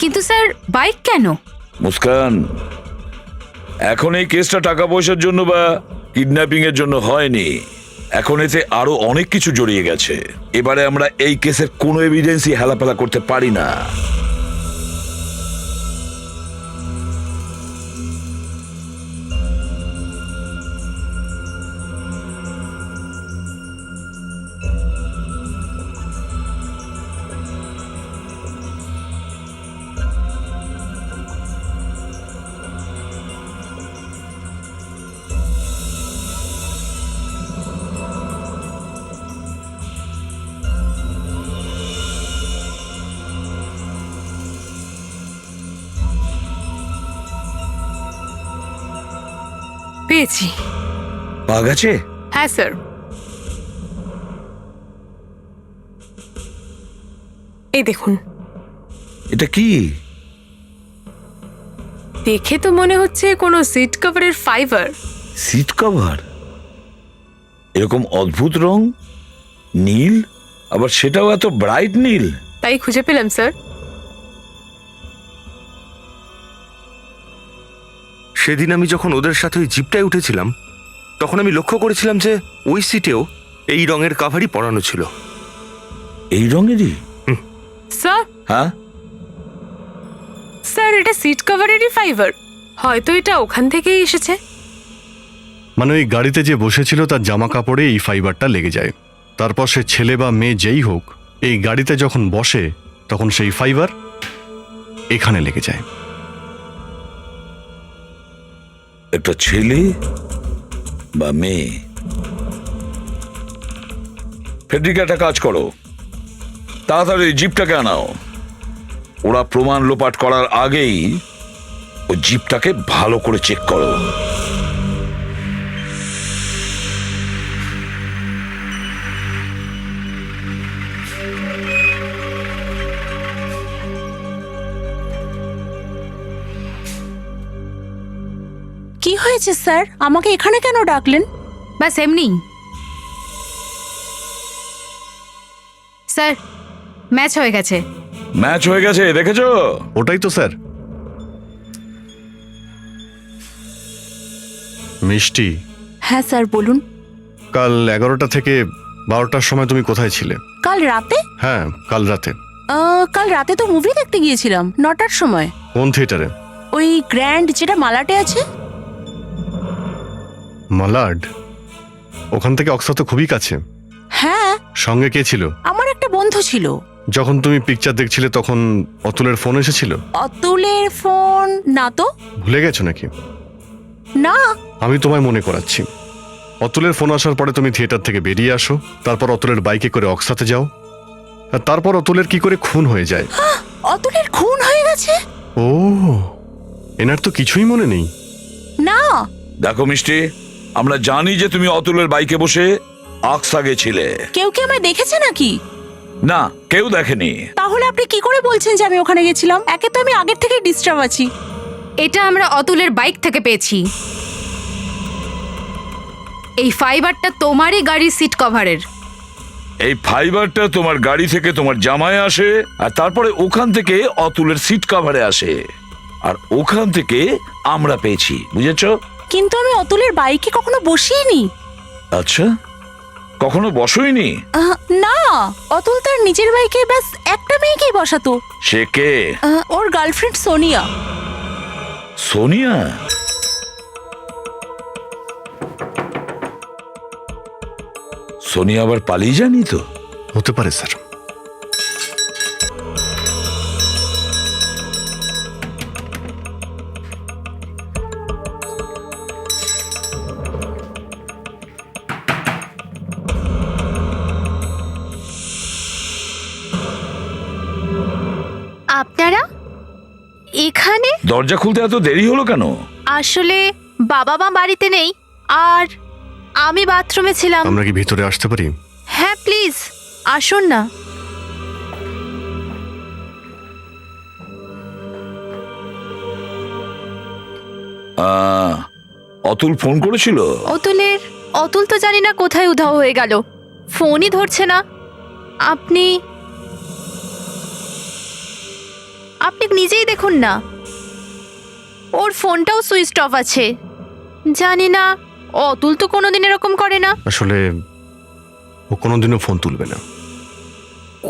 কিন্তু স্যার, বাইক কেন? মুস্কান, এখন এই কেসটা টাকা পয়সার জন্য বা কিডন্যাপিং এর জন্য হয়নি। এখন এতে আরো অনেক কিছু জড়িয়ে গেছে। এবারে আমরা এই কেসের কোনো এভিডেন্সই হেলাফেলা করতে পারি না। পেয়েছি। পাওয়া গেছে? হ্যাঁ স্যার, এই দেখুন। এটা কি? দেখে তো মনে হচ্ছে কোনো সিট কভারের ফাইবার। Seat cover? এরকম অদ্ভুত রং, নীল, আবার সেটাও এত ব্রাইট নীল। তাই খুঁজে পেলাম স্যার। সেদিন আমি যখন ওদের সাথে ওই জিপটায় উঠেছিলাম তখন আমি লক্ষ্য করেছিলাম যে ওই সিটেও এই রঙের কাভারই পরানো ছিল। এই রঙেরই? স্যার, হ্যাঁ স্যার, এটা সিট কভারেরই ফাইবার। হয়তো এটা ওখান থেকেই এসেছে। মানে ওই গাড়িতে যে বসেছিল তার জামা কাপড়ে এই ফাইবারটা লেগে যায়। তারপর সে ছেলে বা মেয়ে যেই হোক, এই গাড়িতে যখন বসে তখন সেই ফাইবার এখানে লেগে যায়। একটা ছেলে বা মেয়ে। ফেডরিকা, একটা কাজ করো, তাড়াতাড়ি জিপটাকে আনাও। ওরা প্রমাণ লোপাট করার আগেই ওই জিপটাকে ভালো করে চেক করো। কি হয়েছে স্যার? আমাকে এখানে কেন ডাকলেন? ব্যাস এমনি। স্যার, ম্যাচ হয়ে গেছে। ম্যাচ হয়ে গেছে, দেখেছো? ওটাই তো স্যার। মিষ্টি, হ্যাঁ স্যার, বলুন। কাল 11টা থেকে 12টার সময় তুমি কোথায় ছিলে? কাল রাতে? হ্যাঁ, কাল রাতে। কাল রাতে তো মুভি দেখতে গিয়েছিলাম 9টার সময়। কোন থিয়েটারে? ওই গ্র্যান্ড, যেটা মালাটে আছে। মালাড? ওখান থেকে অক্সা তো খুবই কাছে। হ্যাঁ। সঙ্গে কে ছিল? আমার একটা বন্ধু ছিল। যখন তুমি পিকচার দেখছিলে তখন অতুলের ফোন এসেছিল? অতুলের ফোন? না তো। ভুলে গেছো নাকি? না। আমি তোমায় মনে করাচ্ছি। অতুলের ফোন আসার পরে তুমি থিয়েটার থেকে বেরিয়ে আসো, তারপর অতুলের বাইকে করে অক্সাতে যাও, আর তারপর অতুলের কি করে খুন হয়ে যায়। অতুলের খুন হয়ে গেছে? ও, এনার তো কিছুই মনে নেই। না। দেখো মিষ্টি, আমরা জানি যে তুমি অতুলের বাইকে বসে আকসা গেছিলে। কেউ কি আমায় দেখেছে নাকি? না, কেউ দেখেনি। তাহলে আপনি কি করে বলছেন যে আমি ওখানে গেছিলাম? একে তো আমি আগের থেকে ডিস্টার্ব আছি। এটা আমরা অতুলের বাইক থেকে পেয়েছি। এই ফাইবারটা তোমারই গাড়ির সিট কভারের। এই ফাইবারটা তোমার গাড়ি থেকে তোমার জামায় আসে, আর তারপরে ওখান থেকে অতুলের সিট কভারে আসে। আর ওখান থেকে আমরা পেয়েছি, বুঝেছ? কিন্তু আমি অতুলের বাইকে কখনো বসিনি। আচ্ছা, কখনো বসোইনি? না, অতুল তার নিজের বাইকে ব্যাস একটা মেয়েকেই বসাতো। সে কে? ওর গার্লফ্রেন্ড সোনিয়া। সোনিয়া? সোনিয়া আবার পালিয়ে যায়নি তো? হতে পারে স্যার। আপনারা এখানে? দরজা খুলতে এত দেরি হলো কেন? আসলে বাবা মা বাড়িতে নেই আর আমি বাথরুমে ছিলাম। আমরা কি ভিতরে আসতে পারি? হ্যাঁ প্লিজ আসুন না। অতুল ফোন করেছিল? অতুল তো জানি না কোথায় উধাও হয়ে গেল, ফোনই ধরছে না। আপনি নিজেই দেখুন না, ওর ফোনটাও সুইচ অফ আছে। জানি না, অতুল তো কোনোদিন এরকম করে না। আসলে ও কোনোদিনও ফোন তুলবে না।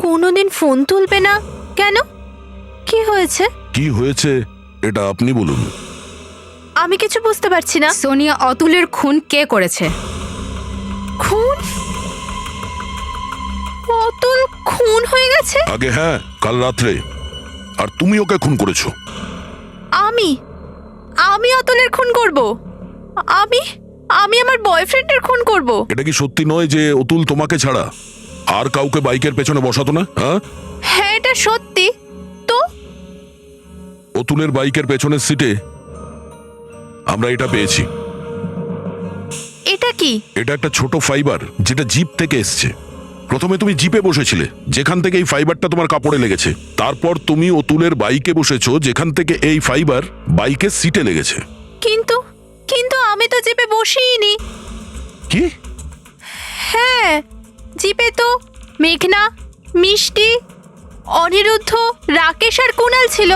কোনোদিন ফোন তুলবে না? কেন, কি হয়েছে? কি হয়েছে এটা আপনি বলুন। আমি কিছু বুঝতে পারছি না। সোনিয়া, অতুলের খুন কে করেছে? খুন? অতুল খুন হয়ে গেছে? আগে হ্যাঁ, কাল রাত্রে। আর তুমি ওকে খুন করেছো। আমি অতুলের খুন করব? আমি আমার বয়ফ্রেন্ডের খুন করব? এটা কি সত্যি নয় যে অতুল তোমাকে ছাড়া আর কাউকে বাইকের পেছনে বসাতো না? হ্যাঁ এটা সত্যি তো। অতুলের বাইকের পেছনের সিটে আমরা এটা পেয়েছি। এটা কি? এটা একটা ছোট ফাইবার যেটা জিপ থেকে এসছে। প্রথমে তুমি জিপে বসেছিলে, যেখান থেকে এই ফাইবারটা তোমার কাপড়ে লেগেছে। তারপর তুমি অতুলের বাইকে বসেছো, যেখান থেকে এই ফাইবার বাইকের সিটে লেগেছে। কিন্তু আমি তো জিপে বসিনি। কি? হ্যাঁ, জিপে তো মেঘনা, মিষ্টি, অনিরুদ্ধ, রাকেশ আর কুনাল ছিল।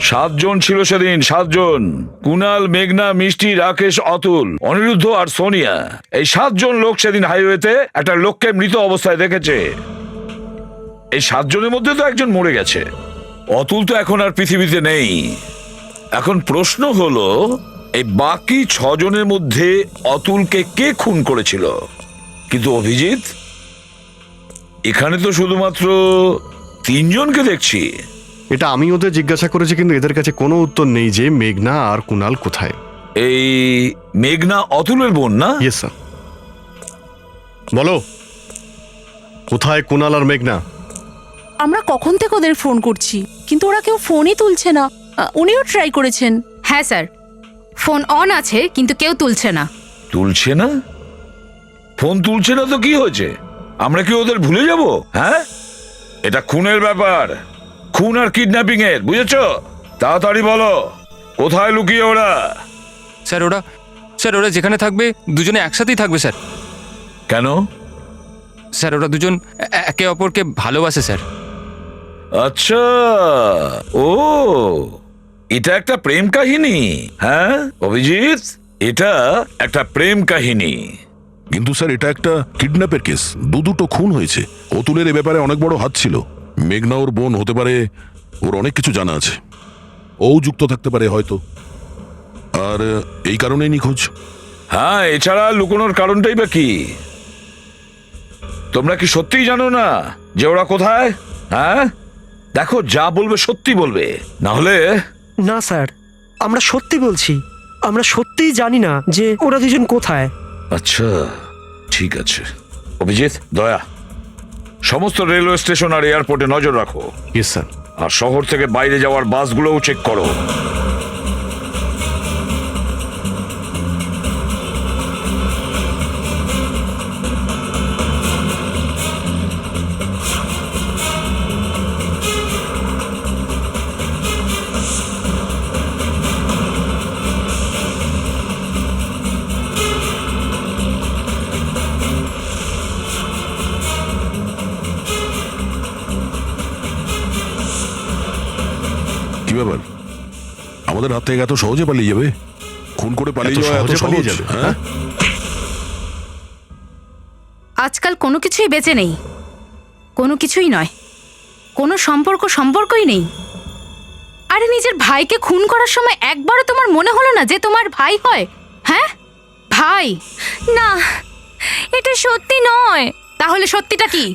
7 জন ছিল সেদিন, 7 জন। কুনাল, মেঘনা, মিষ্টি, রাকেশ, অতুল, অনিরুদ্ধ আর সোনিয়া। এই 7 জন লোক সেদিন হাইওয়েতে একটা লোককে মৃত অবস্থায় দেখেছে। এই 7 জনের মধ্যে তো একজন মরে গেছে। অতুল তো এখন আর পৃথিবীতে নেই। এখন প্রশ্ন হলো, এই বাকি 6 জনের মধ্যে অতুলকে কে খুন করেছিল? কিন্তু অভিজিৎ, এখানে তো শুধুমাত্র 3 জনকে দেখছি। এটা আমি ওদের জিজ্ঞাসা করেছি, কিন্তু এদের কাছে কোনো উত্তর নেই যে মেঘনা আর কুনাল কোথায়। এই মেঘনা অতুলের বোন না? Yes sir. বলো, কোথায় কুনাল আর মেঘনা? আমরা কখন থেকে ওদের ফোন করছি, কিন্তু ওরা কেউ ফোনই তুলছে না। উনিও ট্রাই করেছেন। হ্যাঁ স্যার, ফোন অন আছে কিন্তু কেউ তুলছে না। তুলছে না? ফোন তুলছে না তো কি হয়েছে? আমরা কি ওদের ভুলে যাব? হ্যাঁ, এটা খুনের ব্যাপার, খুন আর কিডন্যাপিং এর, বুঝেছো? তাড়াতাড়ি বলো, কোথায় লুকিয়ে ওরা? স্যার ওরা যেখানে থাকবে দুজনে একসাথেই থাকবে স্যার। কেন? স্যার ওরা দুজন একে অপরকে ভালোবাসে স্যার। আচ্ছা, ও এটা একটা প্রেম কাহিনী? হ্যাঁ অভিজিৎ, এটা একটা প্রেম কাহিনী। কিন্তু স্যার এটা একটা কিডন্যাপের কেস, দুটো খুন হয়েছে। অতুলের এ ব্যাপারে অনেক বড় হাত ছিল। মেঘনা ওর বোন হতে পারে, ওর অনেক কিছু জানা আছে, ও যুক্ত থাকতে পারে হয়তো, আর এই কারণেই নিখোঁজ। হ্যাঁ, এছাড়া লুকোনোর কারণটাই বা কি? তোমরা কি সত্যিই জানো না যে ওরা কোথায়? হ্যাঁ দেখো, যা বলবে সত্যি বলবে, না হলে। না স্যার, আমরা সত্যি বলছি, আমরা সত্যিই জানি না যে ওরা দুজন কোথায়। আচ্ছা ঠিক আছে। অভিজিৎ, দয়া, সমস্ত রেলওয়ে স্টেশন আর এয়ারপোর্টে নজর রাখো। Yes sir. আর শহর থেকে বাইরে যাওয়ার বাসগুলোও চেক করো। কি ব্যাপার? আমাদের হাত থেকে এত সহজে পালিয়ে যাবে? খুন করে পালিয়ে এত যাওয়া এত সহজে পালিয়ে সহজ? যাবে? হ্যাঁ আজকাল কোনো কিছুই বেঁচে নেই, কোনো কিছুই নয়, কোনো সম্পর্কই নেই। আরে নিজের ভাইকে খুন করার সময় একবারও তোমার মনে হলো না যে তোমার ভাই হয়? হ্যাঁ, ভাই। না, এটা সত্যি নয়। তাহলে সত্যিটা কি?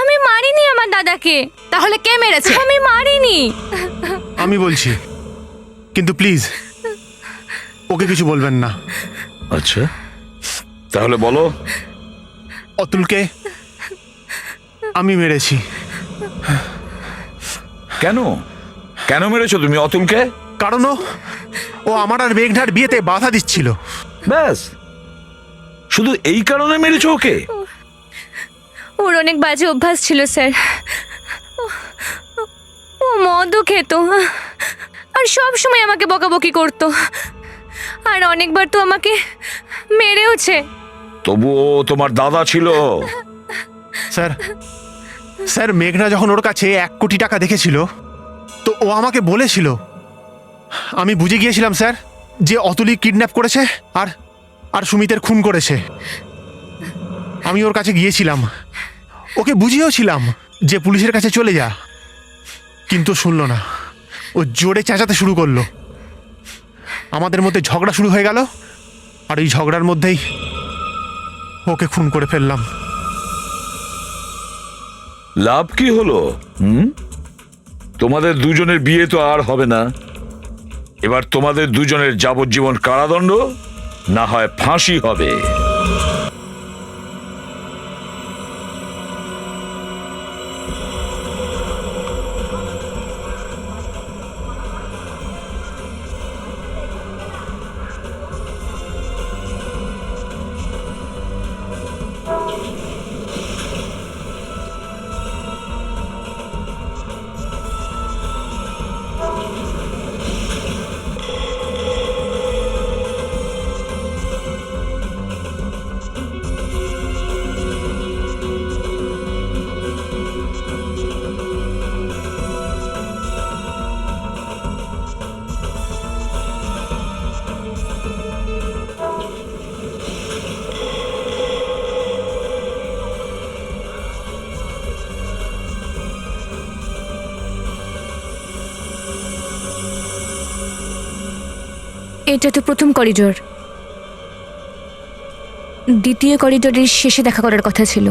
আমি মারিনি আমার দাদাকে। তাহলে কে মেরেছে? আমি মারিনি। আমি বলছি, কিন্তু প্লিজ ওকে কিছু বলবেন না। আচ্ছা, তাহলে বলো। অতুলকে আমি মেরেছি। কেন কেন মেরেছো তুমি অতুলকে? কারণ ও আমার আর মেঘনার বিয়েতে বাধা দিচ্ছিল। ব্যাস, শুধু এই কারণে মেরেছো ওকে? ওর অনেক বাজে অভ্যাস ছিল স্যার। ও মদও খেত আর সব সময় আমাকে বকাবকি করতো, আর অনেকবার তো আমাকে মেরেওছে। তবুও তোমার দাদা ছিল। স্যার মেঘনা যখন ওর কাছে 1 কোটি টাকা দেখেছিল, তো ও আমাকে বলেছিল। আমি বুঝে গিয়েছিলাম স্যার যে অতুলই কিডন্যাপ করেছে আর সুমিতের খুন করেছে। আমি ওর কাছে গিয়েছিলাম, ওকে বুঝিয়েওছিলাম যে পুলিশের কাছে চলে যা, কিন্তু শুনলো না। ও জোরে চেঁচাতে শুরু করলো। আমাদের মধ্যে ঝগড়া শুরু হয়ে গেল, আর এই ঝগড়ার মধ্যেই ওকে খুন করে ফেললাম। লাভ কি হলো? তোমাদের দুজনের বিয়ে তো আর হবে না। এবার তোমাদের দুজনের যাবজ্জীবন কারাদণ্ড, না হয় ফাঁসি হবে। এটা তো প্রথম করিডোর, দ্বিতীয় করিডোরের শেষে দেখা করার কথা ছিল।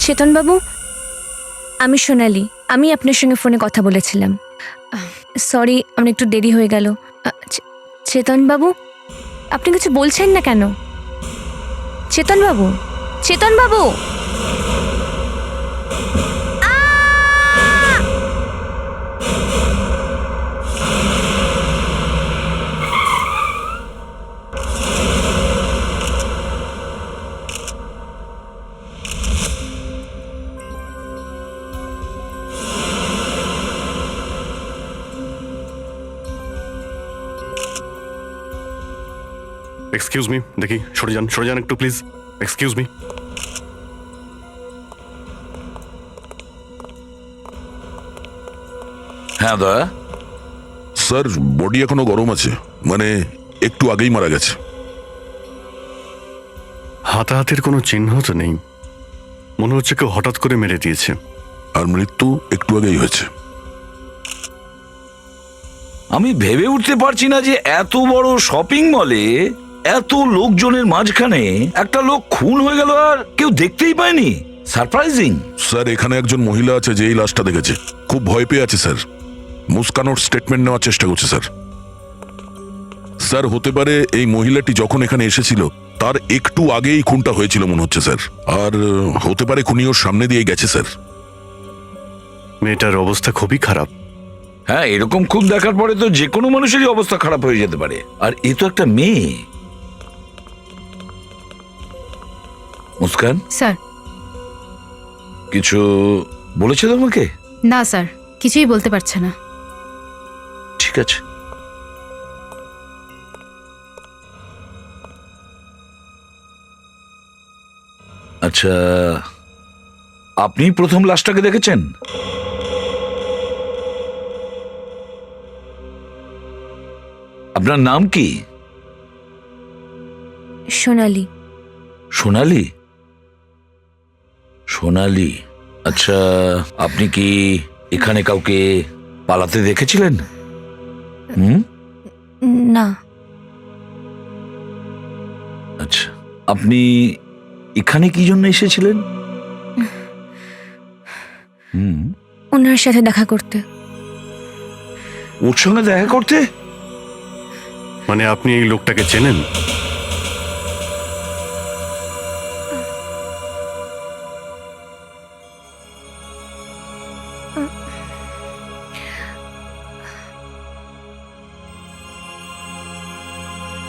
চেতনবাবু, আমি সোনালি। আমি আপনার সঙ্গে ফোনে কথা বলেছিলাম। সরি, আমার একটু দেরি হয়ে গেল। চেতনবাবু, আপনি কিছু বলছেন না কেন? চেতনবাবু, চেতনবাবু! এক্সকিউজ মি, দেখি সরে যান একটু প্লিজ। Excuse me. হ্যাঁ দয়া। স্যার, বডি এখনো গরম আছে, মানে একটু আগেই মারা গেছে। হাতাহাতির কোনো চিহ্ন তো নেই, মনে হচ্ছে কেউ হঠাৎ করে মেরে দিয়েছে। আর মৃত্যু একটু আগেই হয়েছে। আমি ভেবে উঠতে পারছি না যে এত বড় শপিং মলে এত লোকজনের মাঝখানে একটা লোক খুন হয়ে গেল আর কেউ দেখতেই পায়নি। সারপ্রাইজিং। স্যার, এখানে একজন মহিলা আছে যে এই লাশটা দেখেছে, খুব ভয় পেয়ে আছে স্যার। মুস্কানোর স্টেটমেন্ট নেওয়ার চেষ্টা করছে স্যার। স্যার, হতে পারে এই মহিলাটি যখন এখানে এসেছিল তার একটু আগেই খুনটা হয়েছিল মনে হচ্ছে স্যার। আর হতে পারে খুনি ওর সামনে দিয়ে গেছে স্যার। মেয়েটার অবস্থা খুবই খারাপ। হ্যাঁ, এরকম খুন দেখার পরে তো যে কোনো মানুষেরই অবস্থা খারাপ হয়ে যেতে পারে। আর এ তো একটা মেয়ে, মুস্কান, স্যার। কিছু বলেছে তোমাকে? না স্যার, কিছুই বলতে পারছে না। ঠিক আছে। আচ্ছা, আপনি প্রথম লাশটাকে দেখেছেন? আপনার নাম কি? সোনালি। সোনালি? সোনালি, আচ্ছা, আপনি কি এখানে কাউকে পালাতে দেখেছিলেন? না। আচ্ছা, আপনি এখানে কি জন্য এসেছিলেন? ওনার সাথে দেখা করতে। ওর সঙ্গে দেখা করতে? মানে আপনি এই লোকটাকে চেনেন?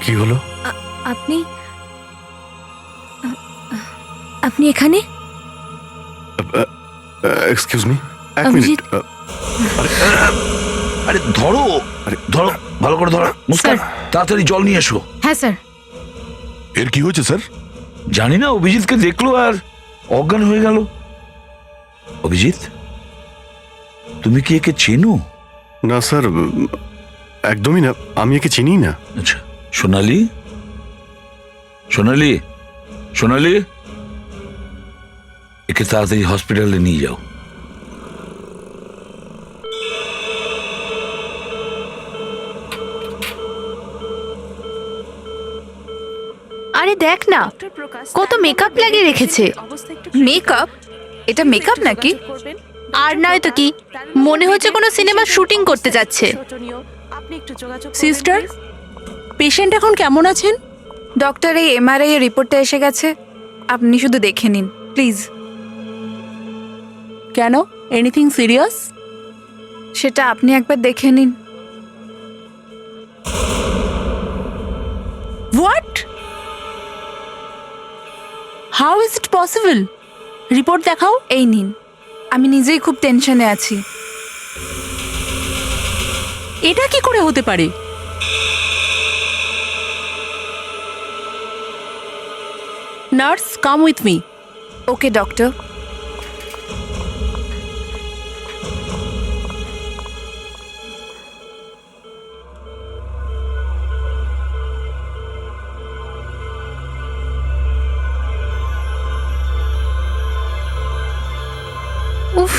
কি হলো? আপনি আপনি এখানে? এক্সকিউজ মি, এক অভিজিৎ। মিনিট। আরে ধরো, ধরো, ভালো করে ধরো। মুস্কান, তাড়াতাড়ি জল নিয়ে এসো। হ্যাঁ স্যার। এর কি হয়েছে স্যার? জানি না, অভিজিৎকে দেখলো আর অজ্ঞান হয়ে গেল। অভিজিৎ, তুমি কি একে চেনো? না স্যার, একদমই না, আমি একে চিনি না। আচ্ছা, সোনালি, সোনালি, সোনালি, একে তাড়াতাড়ি হসপিটালে নিয়ে যাও। আরে দেখ না, কত মেকআপ লাগিয়ে রেখেছে। মেকআপ? এটা মেকআপ নাকি? আর নয় তো কি, মনে হচ্ছে কোনো সিনেমার শুটিং করতে যাচ্ছে। সিস্টার, পেশেন্ট এখন কেমন আছেন? ডক্টর, এই এমআরআই এর রিপোর্টটা এসে গেছে, আপনি শুধু দেখে নিন প্লিজ। কেন, এনিথিং সিরিয়াস? সেটা আপনি একবার দেখে নিন। What? How is it possible? Report দেখাও। এই নিন, আমি নিজেই খুব টেনশনে আছি। এটা কি করে হতে পারে? Nurse, come with me. Okay doctor. উফ,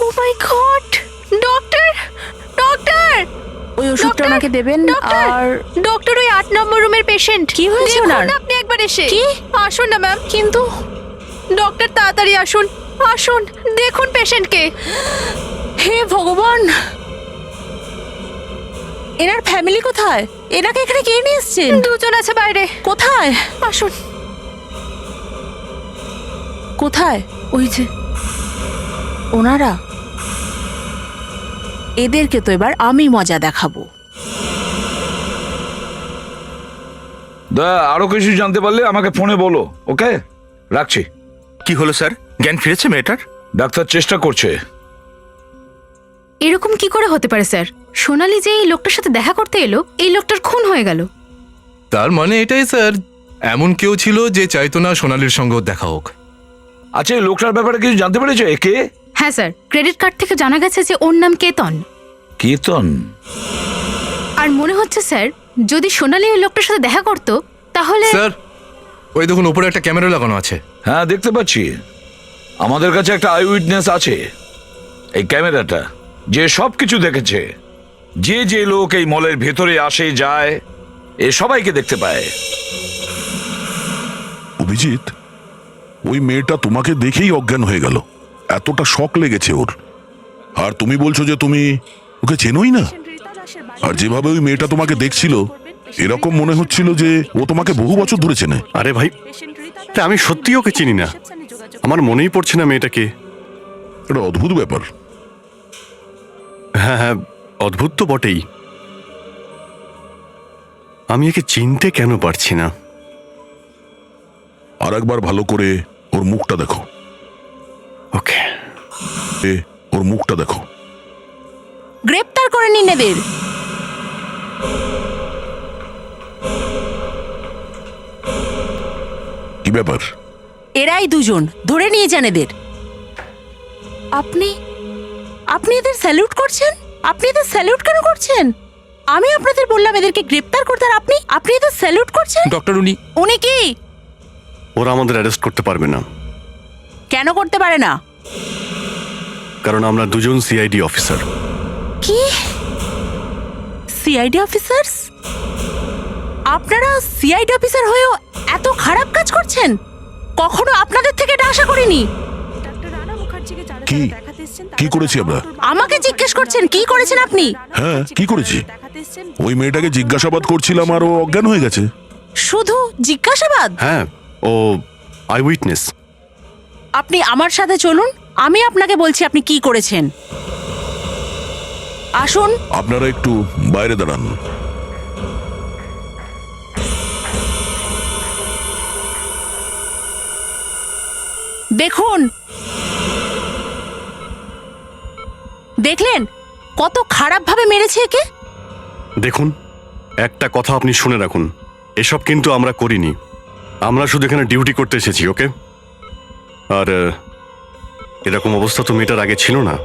oh my god! Doctor, doctor! ওই ওষুধটা ডক্টর, আমাকে দেবেন। ডক্টর, আর ডক্টর, ওই 8 নম্বর রুমের পেশেন্ট। কি হয়েছে দেখুন ওনার? না আপনি একবার এসে। কি? আসুন না ম্যাম। কিন্তু ডক্টর, তাড়াতাড়ি আসুন, আসুন, দেখুন পেশেন্টকে। হে ভগবান, এনার ফ্যামিলি কোথায়? এনাকে এখানে কে নিয়ে এসছেন? দুজন আছে বাইরে। কোথায়? আসুন। কোথায়? ওই যে ওনারা। এদেরকে তো এবার আমি মজা দেখাবো। আরো কিছু জানতে পারলে আমাকে ফোনে বলো। ওকে, রাখছি। কি হলো স্যার, জ্ঞান ফিরেছে মেয়েটার? ডাক্তার চেষ্টা করছে। এরকম কি করে হতে পারে স্যার? সোনালি যে এই লোকটার সাথে দেখা করতে এলো, এই লোকটার খুন হয়ে গেল। তার মানে এটাই স্যার, এমন কেউ ছিল যে চাইতো না সোনালির সঙ্গেও দেখা হোক। আচ্ছা, এই লোকটার ব্যাপারে কিছু জানতে পেরেছো? একে? হ্যাঁ স্যার, ক্রেডিট কার্ড থেকে জানা গেছে যে ওর নাম কেতন। কেতন? আর মনে হচ্ছে স্যার, যদি সোনালি ওই লোকটার সাথে দেখা করতো তাহলে। স্যার, ওই দেখুন উপরে একটা ক্যামেরা লাগানো আছে। হ্যাঁ, দেখতে পাচ্ছি। আমাদের কাছে একটা আই উইটনেস আছে। এই ক্যামেরাটা যে সব কিছু দেখেছে, যে যে লোক এই মলের ভেতরে আসে যায়, এ সবাইকে দেখতে পায়। অভিজিৎ, ওই মেয়েটা তোমাকে দেখেই অজ্ঞান হয়ে গেল, এতটা শক লেগেছে ওর। আর তুমি বলছো যে তুমি ওকে চেনোই না। আর যেভাবে ওই মেয়েটা তোমাকে দেখছিল, এরকম মনে হচ্ছিল যে ও তোমাকে বহু বছর ধরে চেনে। আরে ভাই, তা আমি সত্যি ওকে চিনি না, আমার মনেই পড়ছে না মেয়েটাকে। এটা অদ্ভুত ব্যাপার। হ্যাঁ হ্যাঁ, অদ্ভুত তো বটেই। আমি একে চিনতে কেন পারছি না? আর একবার ভালো করে ওর মুখটা দেখো। ওকে। ওর মুখটা দেখো। গ্রেপ্তার করে নিন এদের। কি ব্যাপার? এরাই দুজন, ধরে নিয়ে যান এদের। আপনি আপনি এদের স্যালুট করছেন? আপনি এদের স্যালুট কেন করছেন? আমি আপনাদের বললাম এদেরকে গ্রেপ্তার করতে, আর আপনি আপনি এদের স্যালুট করছেন? ডক্টর উনি কি? ওরা আমাদের অ্যারেস্ট করতে পারবে না, কেন করতে পারে না? কারণ আমরা দুজন সিআইডি অফিসার। কি? CID officers? আপনারা সিআইডি অফিসার হয়েও এত খারাপ কাজ করছেন? কখনো আপনাদের থেকে এটা আশা করিনি। কি কি করেছি আমরা? আমাকে জিজ্ঞেস করছেন কি করেছেন আপনি? হ্যাঁ, কি করেছি? ওই মেয়েটাকে জিজ্ঞাসাবাদ করছিলাম আর ও অজ্ঞান হয়ে গেছে। শুধু জিজ্ঞাসাবাদ? হ্যাঁ, ও আই উইটনেস। আপনি আমার সাথে চলুন, আমি আপনাকে বলছি আপনি কি করেছেন। আসুন। আপনারা একটু বাইরে দাঁড়ান। দেখুন, দেখলেন কত খারাপ ভাবে মেরেছে একে? দেখুন, একটা কথা আপনি শুনে রাখুন, এসব কিন্তু আমরা করিনি। আমরা শুধু এখানে ডিউটি করতে এসেছি, ওকে? আর এরকম অবস্থা তো মেয়েটার আগে ছিল না।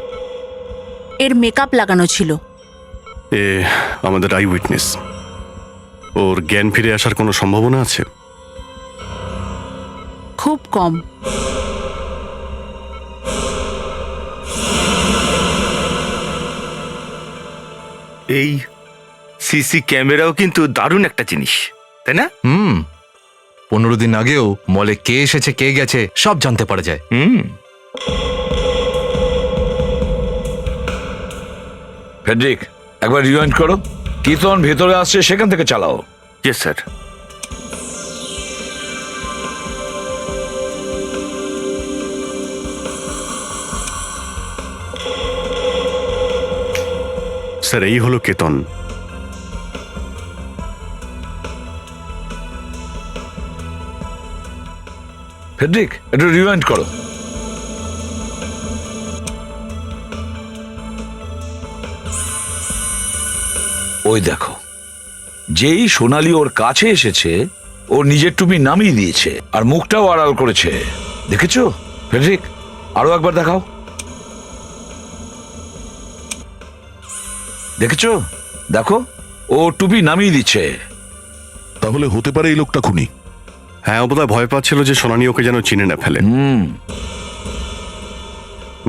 এর মেকআপ লাগানো ছিল। এ আমাদের আই উইটনেস। ওর জ্ঞান ফিরে আসার কোনো সম্ভাবনা আছে? খুব কম। এই সিসি ক্যামেরাও কিন্তু দারুণ একটা জিনিস, তাই না? 15 দিন আগেও মলে কে এসেছে কে গেছে সব জানতে পারা যায়। ফেডরিক, একবার রিওয়াইন্ড করো। কীর্তন ভেতরে আসছে, সেখান থেকে চালাও। Yes sir. স্যার, এই হলো কেতন। ফেডরিক, একটু রিওয়াইন্ড করো। ওই দেখো, যেই সোনালি ওর কাছে এসেছে, ও নিজের টুপি নামিয়ে দিয়েছে আর মুখটাও আড়াল করেছে। দেখেছো ফেডরিক? আরো একবার দেখাও। দেখেছো? দেখো, ও টুপি নামিয়ে দিচ্ছে। তাহলে হতে পারে এই লোকটা খুনি। হ্যাঁ, ও বোধহয় ভয় পাচ্ছিল যে সোনালি ওকে যেন চিনে না ফেলে।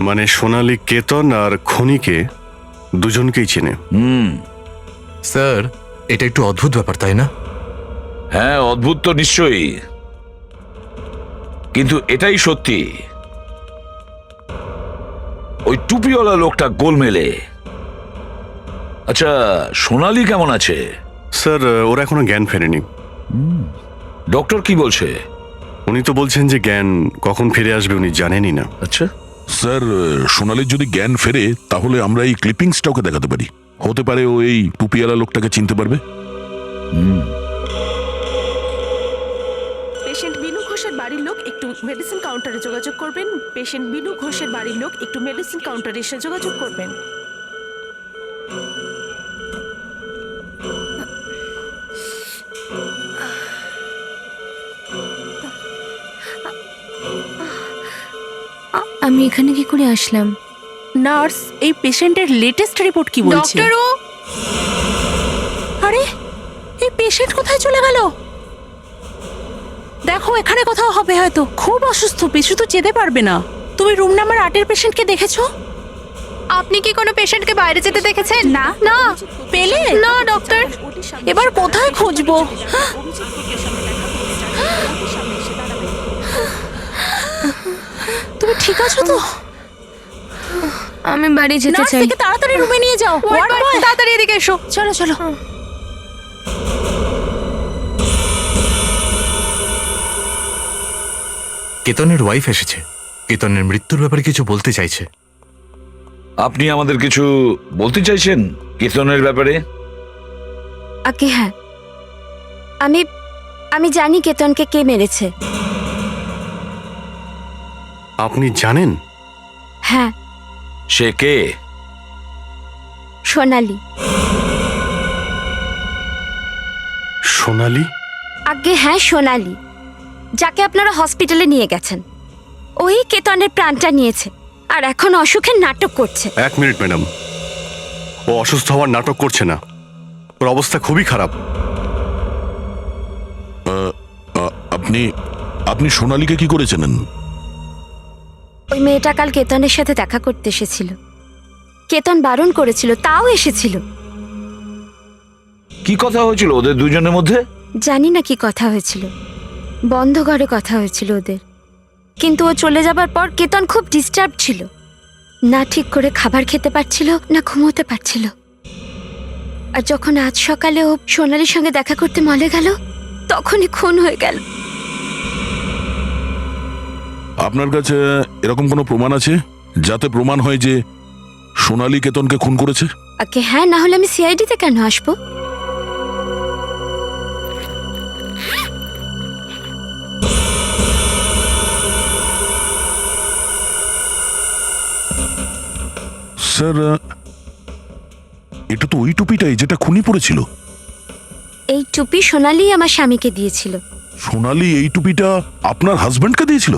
মানে সোনালি কেতন আর খনিকে দুজনকেই চেনে। স্যার, এটা একটু অদ্ভুত ব্যাপার, তাই না? হ্যাঁ, অদ্ভুত তো নিশ্চয়ই, কিন্তু এটাই সত্যি। ওই টুপিওয়ালা লোকটা গোলমেলে। আচ্ছা, সোনালি কেমন আছে? স্যার, ওরা এখনো জ্ঞান ফেরেনি। ডক্টর কি বলছে? উনি তো বলছেন যে জ্ঞান কখন ফিরে আসবে উনি জানেনই না। আচ্ছা স্যার, সোনালির যদি জ্ঞান ফেরে তাহলে আমরা এই ক্লিপিংসটা ওকে দেখাতে পারি। হতে পারে ও এই টুপিওয়ালা লোকটাকে চিনতে পারবে। পেশেন্ট বিনু ঘোষের বাড়ির লোক একটু মেডিসিন কাউন্টারে যোগাযোগ করবেন। পেশেন্ট বিনু ঘোষের বাড়ির লোক একটু মেডিসিন কাউন্টারে এসে যোগাযোগ করবেন। আমি এখানে কি করে আসলাম? নার্স, এই পেশেন্টের লেটেস্ট রিপোর্ট কি বলছে? ডক্টর, আরে, এই পেশেন্ট কোথায় চলে গেল? দেখো, এখানে কোথাও হবে হয়তো। খুব অসুস্থ, বেশি তো যেতে পারবে না। তুমি রুম নাম্বার 8 এর পেশেন্টকে দেখেছো? আপনি কি কোনো পেশেন্টকে বাইরে যেতে দেখেছেন? না না। পেলে? না ডক্টর। এবার কোথায় খুঁজবো? তুমি ঠিক আছো তো? আমি বাড়ি যেতে নার্স, চাই। থেকে তাড়াতাড়ি রুমে নিয়ে যাও। ওয়ার্ড বয়, তাড়াতাড়ি এদিকে এসো। চলো চলো। কেতনের ওয়াইফ এসেছে। কেতনের মৃত্যুর ব্যাপারে কিছু বলতে চাইছে। আপনি আমাদের কিছু বলতে চাইছেন কীর্তনের ব্যাপারে? আগে হ্যাঁ, আমি জানি কেতনকে কে মেরেছে। আপনি জানেন? হ্যাঁ, সে কে? সোনালি। সোনালি? আগে হ্যাঁ, সোনালি, যাকে আপনারা হসপিটালে নিয়ে গেছেন। ওই কেতনের প্রাণটা নিয়েছে আর এখন অসুখের নাটক করছে। 1 মিনিট ম্যাডাম, ও অসুস্থ হওয়ার নাটক করছে না, ওর অবস্থা খুবই খারাপ। আপনি আপনি সোনালীকে কি করে চেনেন? ওই মেয়েটা কাল কেতনের সাথে দেখা করতে এসেছিল। কেতন বারণ করেছিল, তাও এসেছিল। কি কথা হয়েছিল ওদের দুজনের মধ্যে? জানি না কি কথা হয়েছিল, বন্ধ ঘরে কথা হয়েছিল ওদের। কিন্তু ও চলে যাবার পর কেতন খুব ডিস্টার্ব ছিল, না ঠিক করে খাবার খেতে পারছিল না ঘুমোতে পারছিল। আর যখন আজ সকালে ও সোনালির সঙ্গে দেখা করতে মলে গেল, তখনই খুন হয়ে গেল। আপনার কাছে এরকম কোনো প্রমাণ আছে যাতে প্রমাণ হয় যে সোনালী কেতনকে খুন করেছে? আগে হ্যাঁ, না হলে আমি সিআইডিতে কেন আসবো? স্যার, এটা তো ওই টুপিটাই যেটা খুনি পড়েছিল। এই টুপি সোনালি আমার স্বামীকে দিয়েছিল। সোনালী এই টুপিটা আপনার হাজবেন্ডকে দিয়েছিল?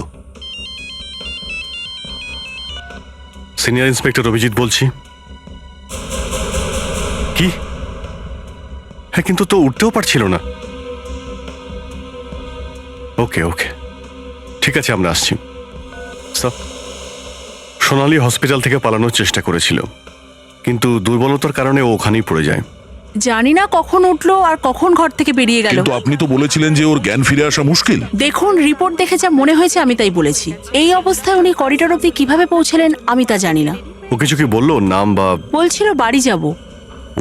সিনিয়র ইন্সপেক্টর অভিজিৎ বলছি। কি? হ্যাঁ, কিন্তু তো উঠতেও পারছিল না। ওকে ওকে, ঠিক আছে, আমরা আসছি। স্যার, সোনালী হসপিটাল থেকে পালানোর চেষ্টা করেছিল, কিন্তু দুর্বলতার কারণে ও ওখানেই পড়ে যায়। জানি না কখন উঠলো আর কখন ঘর থেকে বেরিয়ে গেল। কিন্তু আপনি তো বলেছিলেন যে ওর জ্ঞান ফিরে আসা মুশকিল। দেখুন, রিপোর্ট দেখে যা মনে হয়েছে আমি তাই বলেছি। এই অবস্থায় উনি করিডোর অবধি কিভাবে পৌঁছলেন আমি তা জানি না। ও কিছু কি বললো, নাম বা? বলছিল বাড়ি যাব।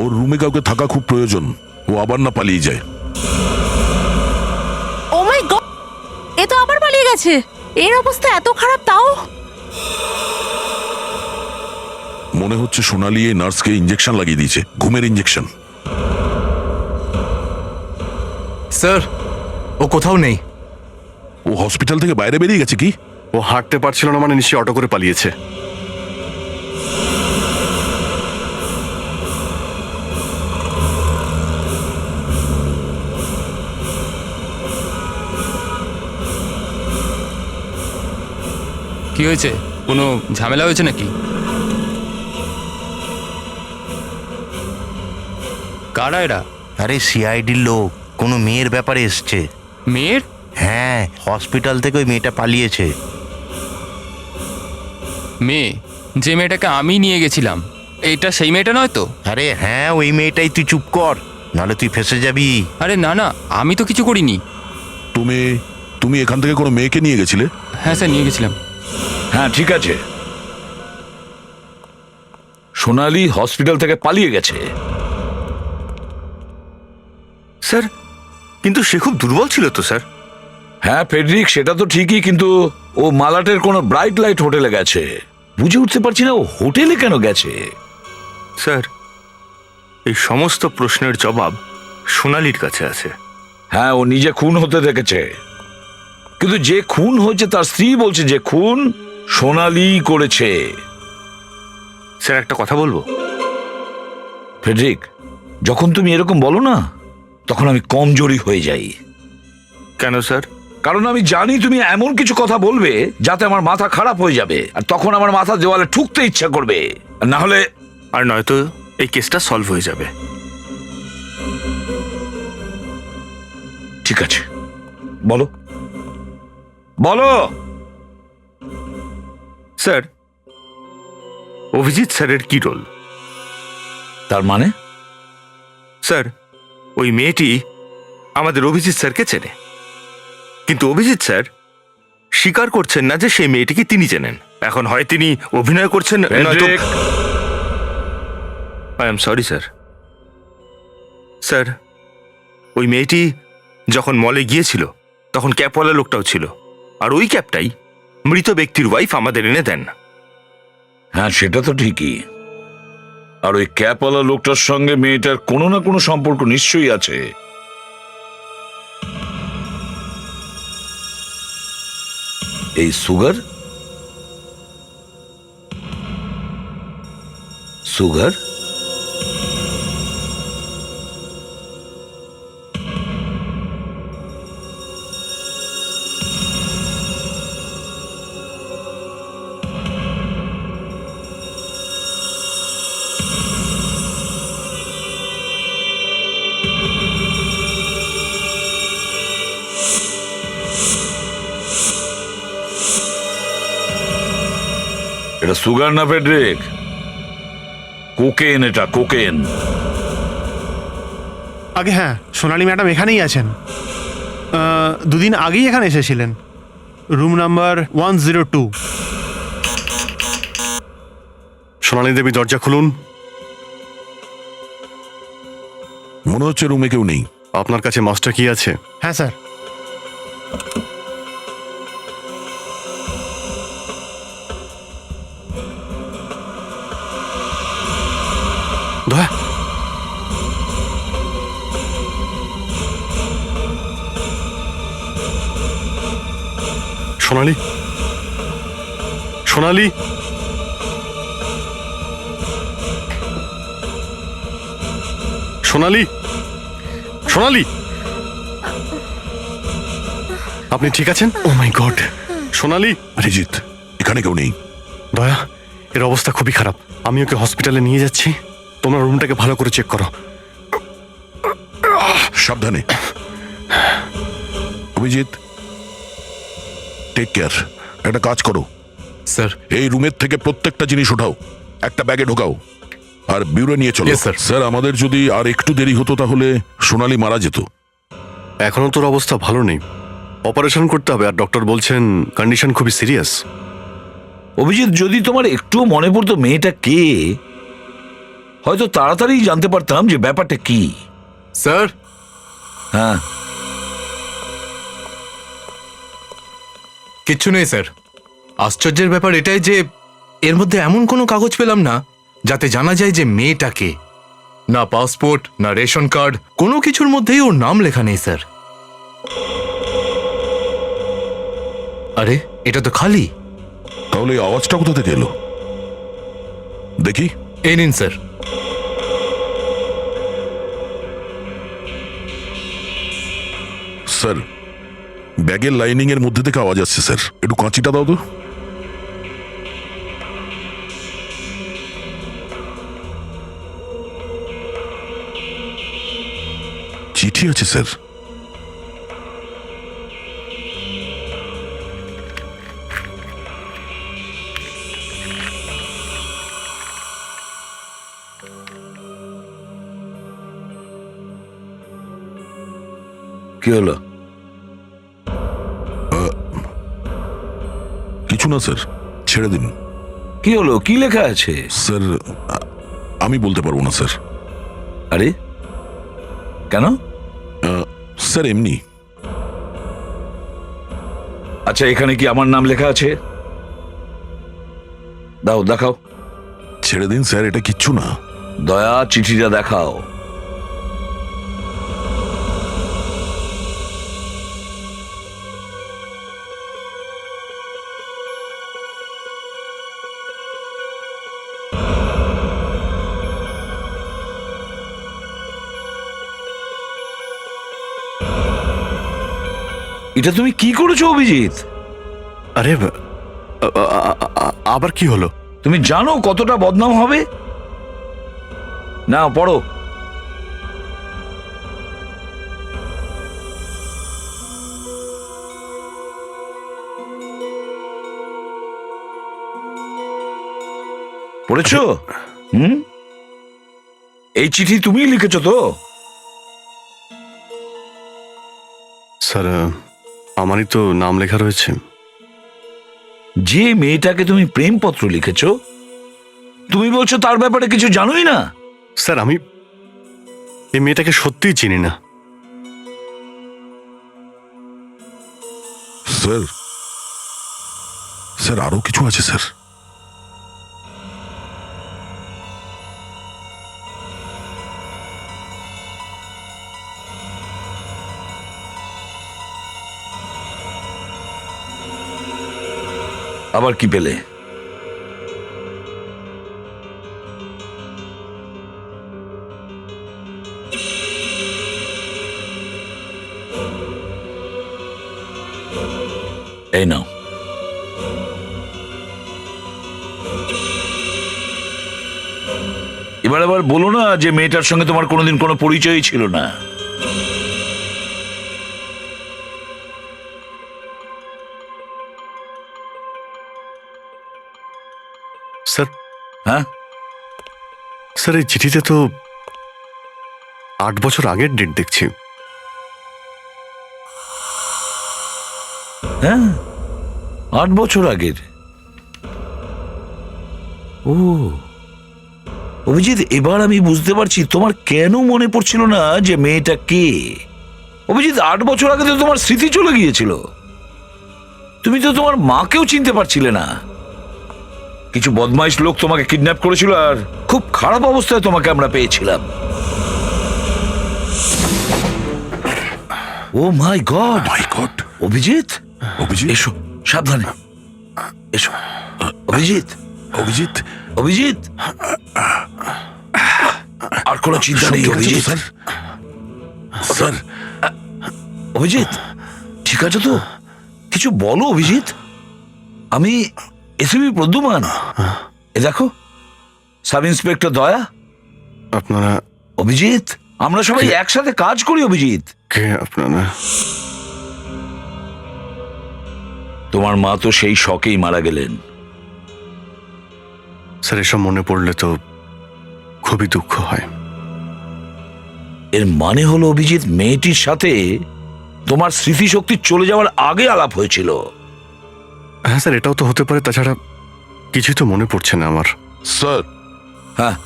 ওর রুমে কাউকে থাকা খুব প্রয়োজন, ও আবার না পালিয়ে যায়। ও মাই গড, এ তো আবার পালিয়ে গেছে। এর অবস্থা এত খারাপ তাও? মনে হচ্ছে সোনালী এই নার্সকে ইঞ্জেকশন লাগিয়ে দিয়েছে, ঘুমের ইঞ্জেকশন। স্যার, ও কোথাও নেই। ও হসপিটাল থেকে বাইরে বেরিয়ে গেছে কি? ও হাঁটতে পারছিল না মানে নিশ্চয়ই অটো করে পালিয়েছে। কি হয়েছে? কোনো ঝামেলা হয়েছে নাকি? কারা এরা? আরে সিআইডির লোক, কোনো মেয়ের ব্যাপারে এসছে। মেয়ের? হ্যাঁ, হসপিটাল থেকে ওই মেয়েটা পালিয়েছে। মেয়ে? যে মেয়েটাকে আমি নিয়ে গেছিলাম, এইটা সেই মেয়েটা নয় তো? আরে হ্যাঁ, ওই মেয়েটাই। তুই চুপ কর, নাহলে তুই ফেসে যাবি। আরে না না, আমি তো কিছু করিনি। তুমি এখান থেকে কোনো মেয়েকে নিয়ে গেছিলে? হ্যাঁ স্যার, নিয়ে গেছিলাম। হ্যাঁ ঠিক আছে, সোনালী হসপিটাল থেকে পালিয়ে গেছে। স্যার, কিন্তু সে খুব দুর্বল ছিল তো স্যার। হ্যাঁ ফেডরিক, সেটা তো ঠিকই, কিন্তু ও মালাটের কোনো ব্রাইট লাইট হোটেলে গেছে। বুঝে উঠতে পারছি না ও হোটেলে কেন গেছে। স্যার, এই সমস্ত প্রশ্নের জবাব সোনালীর কাছে আছে। হ্যাঁ, ও নিজে খুন হতে দেখেছে, কিন্তু যে খুন হয়েছে তার স্ত্রী বলছে যে খুন সোনালী করেছে। স্যার, একটা কথা বলবো? ফেডরিক, যখন তুমি এরকম বলো না, তখন আমি কমজোরি হয়ে যাই। কেন স্যার? কারণ আমি জানি তুমি এমন কিছু কথা বলবে যাতে আমার মাথা খারাপ হয়ে যাবে, আর তখন আমার মাথা দেওয়ালে ঠুকতে ইচ্ছা করবে, আর না হলে আর নয়তো এই কেসটা সলভ হয়ে যাবে। ঠিক আছে, বলো বলো। স্যার, অভিজিৎ স্যারের কি রোল? তার মানে? স্যার, ওই মেয়েটি আমাদের অভিজিৎ স্যারকে চেনে, কিন্তু অভিজিৎ স্যার স্বীকার করছেন না যে সেই মেয়েটিকে তিনি চেনেন। এখন হয় তিনি অভিনয় করছেন, নয়তো I am sorry sir. Sir, ওই মেয়েটি যখন মলে গিয়েছিল তখন ক্যাপওয়ালা লোকটাও ছিল, আর ওই ক্যাবটাই মৃত ব্যক্তির ওয়াইফ আমাদের এনে দেন। হ্যাঁ সেটা তো ঠিকই, আর ওই ক্যাপওয়ালা লোকটার সঙ্গে মেয়েটার কোনো না কোনো সম্পর্ক নিশ্চয়ই আছে। এই সুগার সুগার? এটা সুগার না ফেডরিক, কোকেন। এটা কোকেন। আগে হ্যাঁ, সোনালি ম্যাডাম এখানেই আছেন। দুদিন আগেই এখানে এসেছিলেন, রুম নাম্বার 102। সোনালি দেবী, দরজা খুলুন। মনে হচ্ছে রুমে কেউ নেই। আপনার কাছে মাস্টার কি আছে? হ্যাঁ স্যার। দয়া, সোনালি, সোনালি, সোনালি, সোনালি, আপনি ঠিক আছেন? ও মাই গড, সোনালি। অরিজিৎ, এখানে কেউ নেই। দয়া, এর অবস্থা খুবই খারাপ। আমি ওকে হসপিটালে নিয়ে যাচ্ছি। তোমরা রুমটাকে ভালো করে চেক করো। সাবধানে। Abhijit, take care. একটা কাজ করো স্যার। এই রুমের থেকে প্রত্যেকটা জিনিস উঠাও, একটা ব্যাগে ঢোকাও, আর বিউরো নিয়ে চলো। স্যার, আমাদের যদি আর একটু দেরি হতো তাহলে সোনালি মারা যেত। এখনো তোর অবস্থা ভালো নেই, অপারেশন করতে হবে, আর ডক্টর বলছেন কন্ডিশন খুবই সিরিয়াস। অভিজিৎ, যদি তোমার একটুও মনে পড়তো মেয়েটা কে, হয়তো তাড়াতাড়ি জানতে পারতাম যে ব্যাপারটা কি। স্যার। হ্যাঁ। কিচ্ছু নেই স্যার। আশ্চর্যের ব্যাপার এটাই যে এর মধ্যে এমন কোনো কাগজ পেলাম না যাতে জানা যায় যে মেয়েটা কে। না পাসপোর্ট, না রেশন কার্ড, কোনো কিছুর মধ্যেই ওর নাম লেখা নেই স্যার। আরে, এটা তো খালি। তাহলে এই আওয়াজটা কোথা থেকে এলো দেখি। এই নিন স্যার। স্যার, ব্যাগের লাইনিং এর মধ্যে থেকে আওয়াজ আসছে স্যার। একটু কাঁচিটা দাও তো। চিঠি আছে স্যার। কি হলো? কিছু না স্যার, ছেড়ে দিন। কি হলো? কি লেখা আছে? স্যার, আমি বলতে পারবো না স্যার। আরে কেন? স্যার, এমনি। আচ্ছা, এখানে কি আমার নাম লেখা আছে? দাও, দেখাও। ছেড়ে দিন স্যার, এটা কিচ্ছু না। দয়া, চিঠিটা দেখাও। এটা তুমি কি করেছো অভিজিৎ? আরে, আবার কি হলো? তুমি জানো কতটা বদনাম হবে? না, পড়ো। পড়েছো? এই চিঠি তুমি লিখেছো তো? স্যার, আমারই তো নাম লেখা রয়েছে। যে মেয়েটাকে তুমি প্রেমপত্র লিখেছো, তুমি বলছো তার ব্যাপারে কিছু জানোই না? স্যার, আমি এই মেয়েটাকে সত্যিই চিনি না। স্যার, স্যার, আরো কিছু আছে স্যার। আবার কি পেলে? এই নাও। এবার আবার বলো না যে মেয়েটার সঙ্গে তোমার কোনোদিন কোনো পরিচয়ই ছিল না। স্যার, হ্যাঁ স্যার এই চিঠিতে তো 8 বছর আগের ডেট দেখছি। হ্যাঁ, 8 বছর আগের। ও অভিজিৎ, এবার আমি বুঝতে পারছি তোমার কেন মনে পড়ছিল না যে মেয়েটা কে। অভিজিৎ, 8 বছর আগে তো তোমার স্মৃতি চলে গিয়েছিল। তুমি তো তোমার মাকেও চিনতে পারছিলে না। কিছু বদমাইশ লোক তোমাকে কিডন্যাপ করেছিল আর খুব খারাপ অবস্থায় তোমাকে আমরা পেয়েছিলাম। ও মাই গড, অভিজিৎ, অভিজিৎ, এসো, সাবধানে এসো। অভিজিৎ, অভিজিৎ, অভিজিৎ, আর কোনো চিন্তা নেই অভিজিৎ। স্যার, স্যার, অভিজিৎ, ঠিক আছে তো? কিছু বলো অভিজিৎ। আমি এসিপি প্রদ্যুমান। এ দেখো, সাব ইন্সপেক্টর দয়া। আপনারা অভিজিৎ, আমরা সবাই একসাথে কাজ করি অভিজিৎ। কে আপনারা? তোমার মা তো সেই শকেই মারা গেলেন। স্যার, এসব মনে পড়লে তো খুবই দুঃখ হয়। এর মানে হলো অভিজিৎ, মেয়েটির সাথে তোমার স্মৃতিশক্তি চলে যাওয়ার আগে আলাপ হয়েছিল। হ্যাঁ স্যার, এটাও তো হতে পারে। তাছাড়া কিছুই তো মনে পড়ছে না আমার। স্যার, হ্যাঁ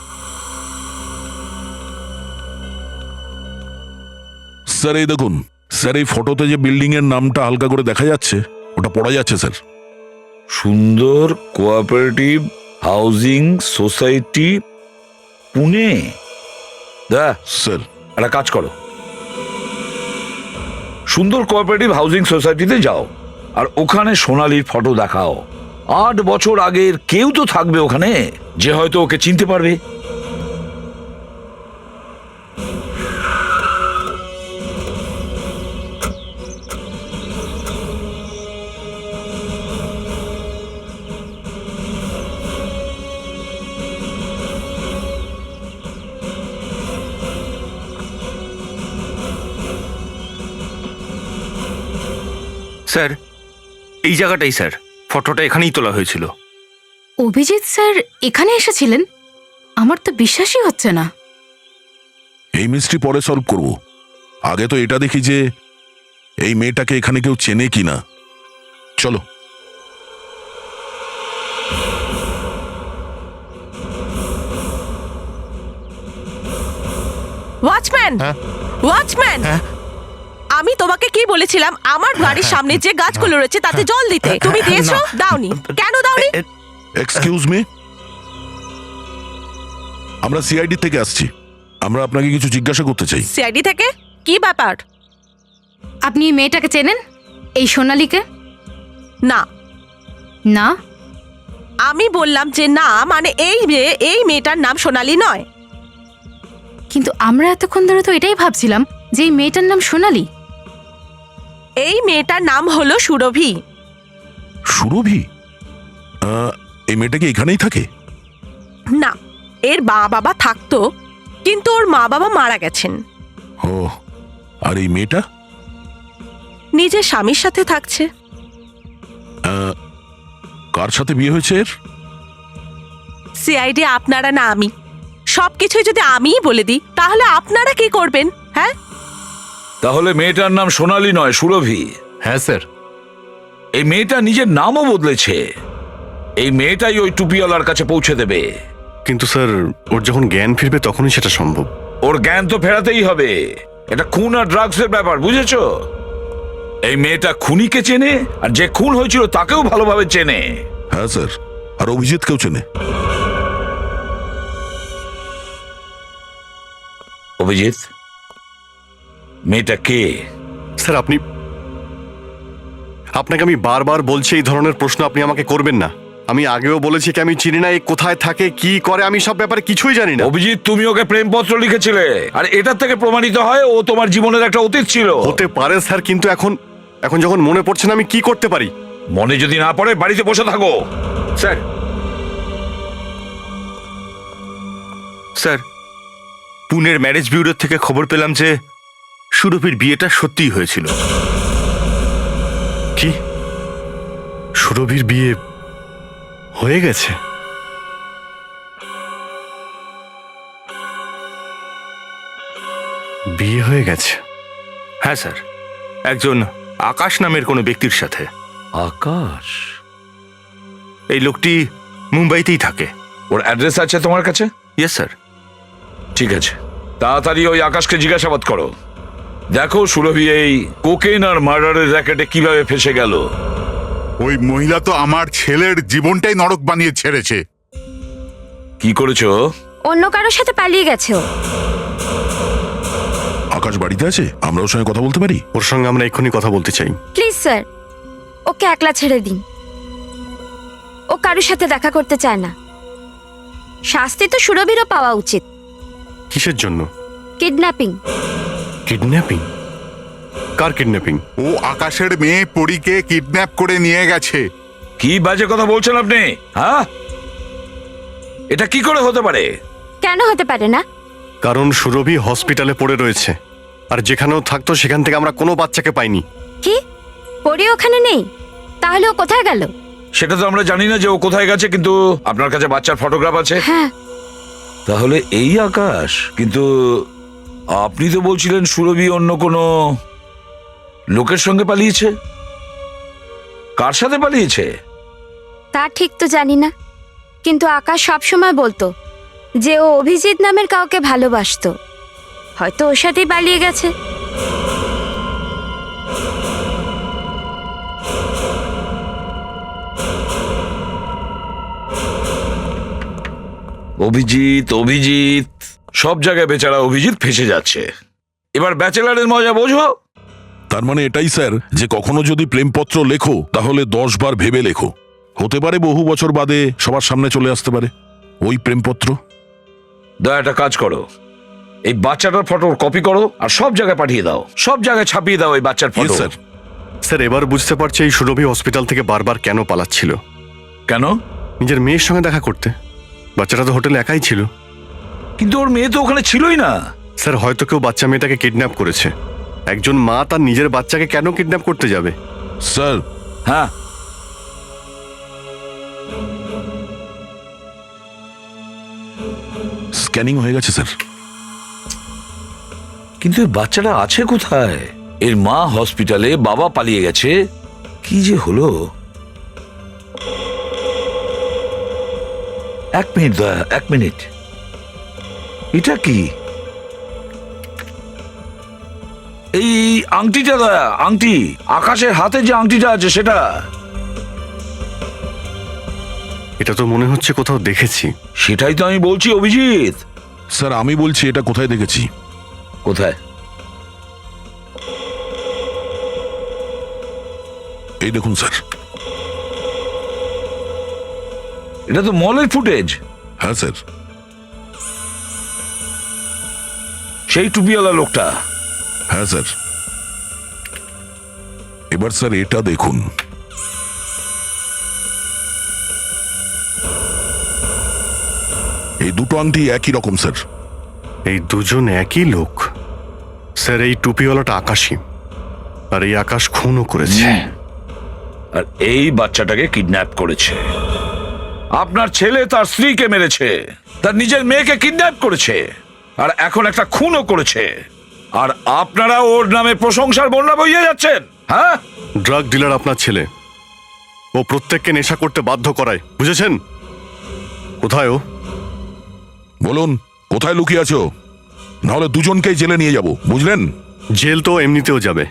স্যার এই দেখুন স্যার, এই ফটোতে যে বিল্ডিং এর নামটা হালকা করে দেখা যাচ্ছে, ওটা পড়া যাচ্ছে স্যার। সুন্দর cooperative housing society, Pune. Sir, একটা কাজ করো, সুন্দর কোঅপারেটিভ হাউজিং সোসাইটিতে যাও আর ওখানে সোনালীর ফটো দেখাও। 8 বছর আগের কেউ তো থাকবে ওখানে যে হয়তো ওকে চিনতে পারবে। স্যার, এই জায়গাটাই স্যার, ফটোটা এখানেই তোলা হয়েছিল। অভিজিৎ স্যার এখানে এসেছিলেন? আমার তো বিশ্বাসই হচ্ছে না। এই মিস্ট্রি পরে সলভ করব। আগে তো এটা দেখি যে এই মেয়েটাকে এখানে কেউ চেনে কিনা। চলো। ওয়াচম্যান, ওয়াচম্যান, আমি তোমাকে কি বলেছিলাম আমার বাড়ির সামনে যে গাছগুলো রয়েছে তাতে জল দিতে? তুমি দিয়েছো? দাওনি কেন? দাওনি? এক্সকিউজ মি, আমরা সিআইডি থেকে আসছি। আমরা আপনাকে কিছু জিজ্ঞাসা করতে চাই। সিআইডি থেকে? কি ব্যাপার? আপনি এই মেয়েটাকে চেনেন, এই সোনালীকে? না না, আমি বললাম যে না, মানে এই মেয়েটার নাম সোনালী নয়। কিন্তু আমরা এতক্ষণ ধরে তো এটাই ভাবছিলাম যে এই মেয়েটার নাম সোনালী। এই মেয়েটার নাম হলো সুরভি। সুরভি? এই মেয়েটা কি এখানেই থাকে? না, এর মা বাবা থাকতো, কিন্তু ওর মা বাবা মারা গেছেন। ও, আর এই মেয়েটা নিজের স্বামীর সাথে থাকছে। কার সাথে বিয়ে হয়েছে এর? সিআইডি আপনারা না আমি। সবকিছুই যদি আমিই বলে দিই তাহলে আপনারা কি করবেন? হ্যাঁ, তাহলে মেয়েটার নাম সোনালী নয়, সুরভি। হ্যাঁ স্যার। এই মেয়েটা নিজের নামও বদলেছে। এই মেয়েটাই ওই টুপিওয়ালার কাছে পৌঁছে দেবে। কিন্তু স্যার, ওর যখন জ্ঞান ফিরবে তখনই সেটা সম্ভব। ওর জ্ঞান তো ফেরাতেই হবে। এটা খুন আর ড্রাগসের ব্যাপার, বুঝেছো? এই মেয়েটা খুনিকে চেনে, আর যে খুন হয়েছিল তাকেও ভালোভাবে চেনে। হ্যাঁ স্যার, আর অভিজিৎ কেউ চেনে। অভিজিৎ, মেয়েটা কে? স্যার, আপনাকে আমি বারবার বলছি এই ধরনের প্রশ্ন আপনি আমাকে করবেন না। আমি আগেও বলেছি কি আমি চিনি না এ কোথায় থাকে, কি করে, আমি সব ব্যাপারে কিছুই জানি না। অভিজিৎ, তুমি ওকে প্রেমপত্র লিখেছিলে, আর এটার থেকে প্রমাণিত হয় ও তোমার জীবনের একটা অতীত ছিল। হতে পারে স্যার, কিন্তু এখন যখন মনে পড়ছে না আমি কি করতে পারি? মনে যদি না পড়ে বাড়িতে বসে থাকো। স্যার স্যার পুনের ম্যারেজ ব্যুরো থেকে খবর পেলাম যে সুরভির বিয়েটা সত্যিই হয়েছিল। কি সুরভির বিয়ে হয়ে গেছে? বিয়ে হয়ে গেছে? হ্যাঁ স্যার, একজন আকাশ নামের কোনো ব্যক্তির সাথে। আকাশ? এই লোকটি মুম্বাইতেই থাকে। ওর অ্যাড্রেস আছে তোমার কাছে? Yes sir. ঠিক আছে, তাড়াতাড়ি ওই আকাশকে জিজ্ঞাসাবাদ করো। দেখো সুরভি এই কোকেন আর মার্ডারের র্যাকেটে কিভাবে ফেসে গেল। ওই মহিলা তো আমার ছেলের জীবনটাই নরক বানিয়ে ছেড়েছে। কি করেছো? অন্য কারোর সাথে পালিয়ে গেছে ও। আকাশ বাড়িতে আছে? আমরা ওর সঙ্গে কথা বলতে পারি? ওর সঙ্গে আমরা এক্ষুনি কথা বলতে চাই। প্লিজ স্যার, ওকে একলা ছেড়ে দিন। ও কারোর সাথে দেখা করতে চায় না। শাস্তি তো সুরভিরও পাওয়া উচিত। কিসের জন্য? কিডন্যাপিং। কিডন্যাপিং? কার কিডন্যাপিং? ও আকাশের মেয়ে পরীকে কিডন্যাপ করে নিয়ে গেছে। কি বাজে কথা বলছেন আপনি? হ্যাঁ, এটা কি করে হতে পারে? কেন হতে পারে না? কারণ সুরভি হসপিটালে পড়ে রয়েছে, আর যেখানেও থাকতো সেখান থেকে আমরা কোনো বাচ্চাকে পাইনি। কি পরি ওখানে নেই? তাহলে ও কোথায় গেল? সেটা তো আমরা জানি না যে ও কোথায় গেছে, কিন্তু আপনার কাছে বাচ্চার ফটোগ্রাফ আছে। হ্যাঁ। তাহলে এই আকাশ। কিন্তু আপনি তো বলছিলেন সুরভি অন্য কোনো লোকের সঙ্গে পালিয়েছে। কার সাথে পালিয়েছে? তা ঠিক তো জানি না, কিন্তু আকাশ সবসময় বলতো যে ও অভিজিৎ নামের কাউকে ভালোবাসতো। হয়তো ওর সাথেই পালিয়ে গেছে। অভিজিৎ অভিজিৎ সব জায়গায় বেচারা অভিজিৎ ফেসে যাচ্ছে। এবার ব্যাচেলারের মজা বোঝো। তার মানে এটাই স্যার যে কখনো যদি প্রেমপত্র লেখো তাহলে 10 বার ভেবে লেখো। হতে পারে বহু বছর বাদে সবার সামনে চলে আসতে পারে ওই প্রেমপত্র। একটা কাজ করো, এই বাচ্চাটার ফটো কপি করো আর সব জায়গায় পাঠিয়ে দাও। সব জায়গায় ছাপিয়ে দাও এই বাচ্চার ফটো। স্যার। স্যার এবার বুঝতে পারছি এই সুরভি হসপিটাল থেকে বারবার কেন পালাচ্ছিল। কেন? নিজের মেয়ের সঙ্গে দেখা করতে। বাচ্চাটা তো হোটেলে একাই ছিল। কিন্তু ওর মেয়ে তো ওখানে ছিলই না। স্যার হয়তো কেউ বাচ্চা মেয়েটাকে কিডন্যাপ করেছে। একজন মা তার নিজের বাচ্চাকে কেন কিডন্যাপ করতে যাবে? স্যার। হ্যাঁ, স্ক্যানিং হয়ে গেছে স্যার। কিন্তু এই বাচ্চাটা আছে কোথায়? এর মা হসপিটালে, বাবা পালিয়ে গেছে। কি যে হলো? এক মিনিট দয়া, এক মিনিট। এটা কি? এই আংটিটা দয়া, আংটি। আকাশের হাতে যে আংটিটা আছে সেটা। এটা তো মনে হচ্ছে কোথাও দেখেছি। সেটাই তো আমি বলছি অভিজিৎ। স্যার আমি বলছি এটা কোথায় দেখেছি। কোথায়? এই দেখুন স্যার। এটা তো মলের ফুটেজ। হ্যাঁ স্যার। সেই টুপিওয়ালা লোকটা। হ্যাঁ স্যার। এবার স্যার এটা দেখুন। এই দুটো আংটি একই রকম স্যার। এই দুজন একই লোক? স্যার এই টুপিওয়ালাটা আকাশী, আর এই আকাশ খুনও করেছে। আর এই বাচ্চাটাকে কিডন্যাপ করেছে। আপনার ছেলে তার স্ত্রীকে মেরেছে, তার নিজের মেয়েকে কিডন্যাপ করেছে, আর এখন একটা খুনও করেছে। আর আপনারা ওর নামে প্রশংসার বন্যা বইয়ে যাচ্ছেন। হ্যাঁ, ড্রাগ ডিলার আপনার ছেলে। ও প্রত্যেককে নেশা করতে বাধ্য করায়, বুঝেছেন? কোথায় ও? বলুন কোথায় লুকিয়ে আছো, নাহলে দুজনকেই জেলে নিয়ে যাব, বুঝলেন? জেল তো এমনিতেও যাবে।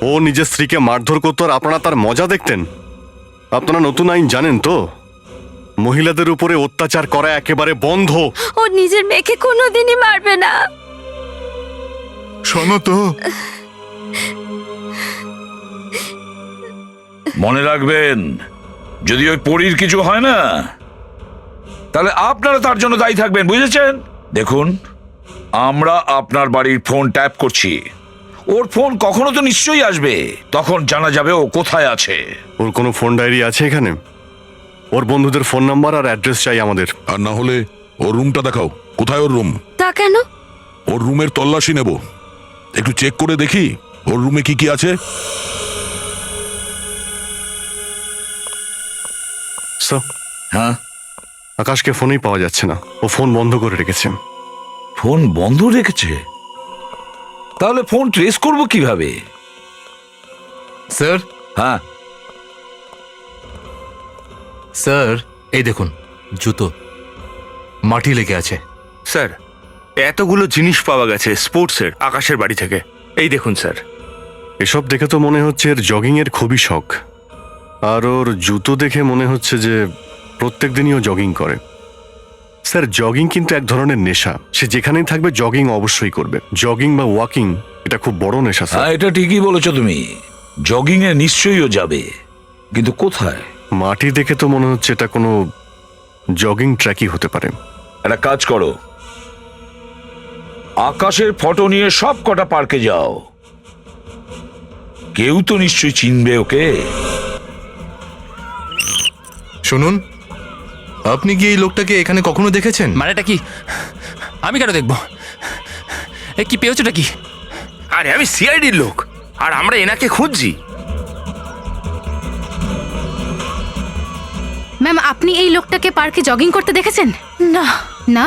ও নিজের স্ত্রীকে মারধর করতো আর আপনারা তার মজা দেখতেন। আপনারা নতুন আইন জানেন তো? মহিলাদের উপরে অত্যাচার করা একেবারে বন্ধ। ও নিজের মেয়েকে কোনোদিনই মারবে না। শোনো তো, মনে রাখবেন, যদি ওই পরীর কিছু হয় না তাহলে আপনারা তার জন্য দায়ী থাকবেন, বুঝেছেন? দেখুন, আমরা আপনার বাড়ির ফোন ট্যাপ করছি। ওর ফোন কখনো তো নিশ্চয়ই আসবে, তখন জানা যাবে ও কোথায় আছে। ওর কোনো ফোন ডায়েরি আছে এখানে? ওর বন্ধুদের ফোন নাম্বার আর অ্যাড্রেস চাই আমাদের। আর না হলে ওর রুমটা দেখাও, কোথায় ওর রুম? তা কেন? ওর রুমের তল্লাশি নেব, একটু চেক করে দেখি ওর রুমে কি কি আছে। স্যার, হ্যাঁ, আকাশকে ফোনেই পাওয়া যাচ্ছে না, ও ফোন বন্ধ করে রেখেছে। ফোন বন্ধ রেখেছে? তাহলে ফোন ট্রেস করব কিভাবে? স্যার, হ্যাঁ স্যার এই দেখুন জুতো মাটি লেগে আছে। স্যার এতগুলো জিনিস পাওয়া গেছে স্পোর্টসের আকাশের বাড়ি থেকে। এই দেখুন স্যার। এসব দেখে তো মনে হচ্ছে এর জগিংয়ের খুবই শখ, আর ওর জুতো দেখে মনে হচ্ছে যে প্রত্যেক দিনই ও জগিং করে। স্যার, জগিং কিন্তু এক ধরনের নেশা, সে যেখানেই থাকবে জগিং অবশ্যই করবে। জগিং বা ওয়াকিং এটা খুব বড় নেশা স্যার। হ্যাঁ, এটা ঠিকই বলেছো তুমি, জগিং এ নিশ্চয়ই ও যাবে, কিন্তু কোথায়? মাটি দেখে তো মনে হচ্ছে এটা কোনো জগিং ট্র্যাকই হতে পারে। একটা কাজ করো, আকাশের ফটো নিয়ে সব কটা পার্কে যাও, কেউ তো নিশ্চয়ই চিনবে ওকে। শুনুন, আপনি কি এই লোকটাকে এখানে কখনো দেখেছেন? মানেটা কি? আমি কেন দেখবো? এ কি পেয়েছোটা কি? আরে আমি সিআইডির লোক, আর আমরা এনাকে খুঁজছি। ম্যাম, আপনি এই লোকটাকে পার্কে জগিং করতে দেখেছেন? না। না?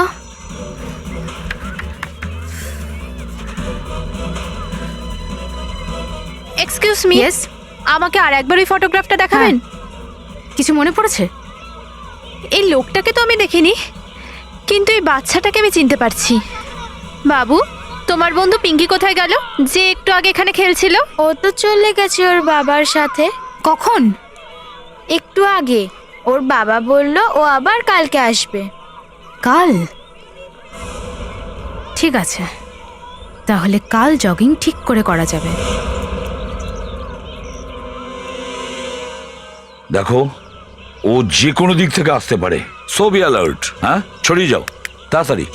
এক্সকিউজ মি, ইয়েস, আমাকে আর একবার ওই ফটোগ্রাফটা দেখাবেন। কিছু মনে পড়েছে? এই লোকটাকে তো আমি দেখিনি, কিন্তু এই বাচ্চাটাকে আমি চিনতে পারছি। বাবু, তোমার বন্ধু পিঙ্কি কোথায় গেল, যে একটু আগে এখানে খেলছিল? ও তো চলে গেছে ওর বাবার সাথে। কখন? একটু আগে। ওর বাবা বলল ও আবার কালকে আসবে। কাল? ঠিক আছে, তাহলে কাল জগিং ঠিক করে করা যাবে। দেখো, ও যে কোনো দিক থেকে আসতে পারে, সো বি অ্যালার্ট। হ্যাঁ, ছড়িয়ে যাও তাড়াতাড়ি।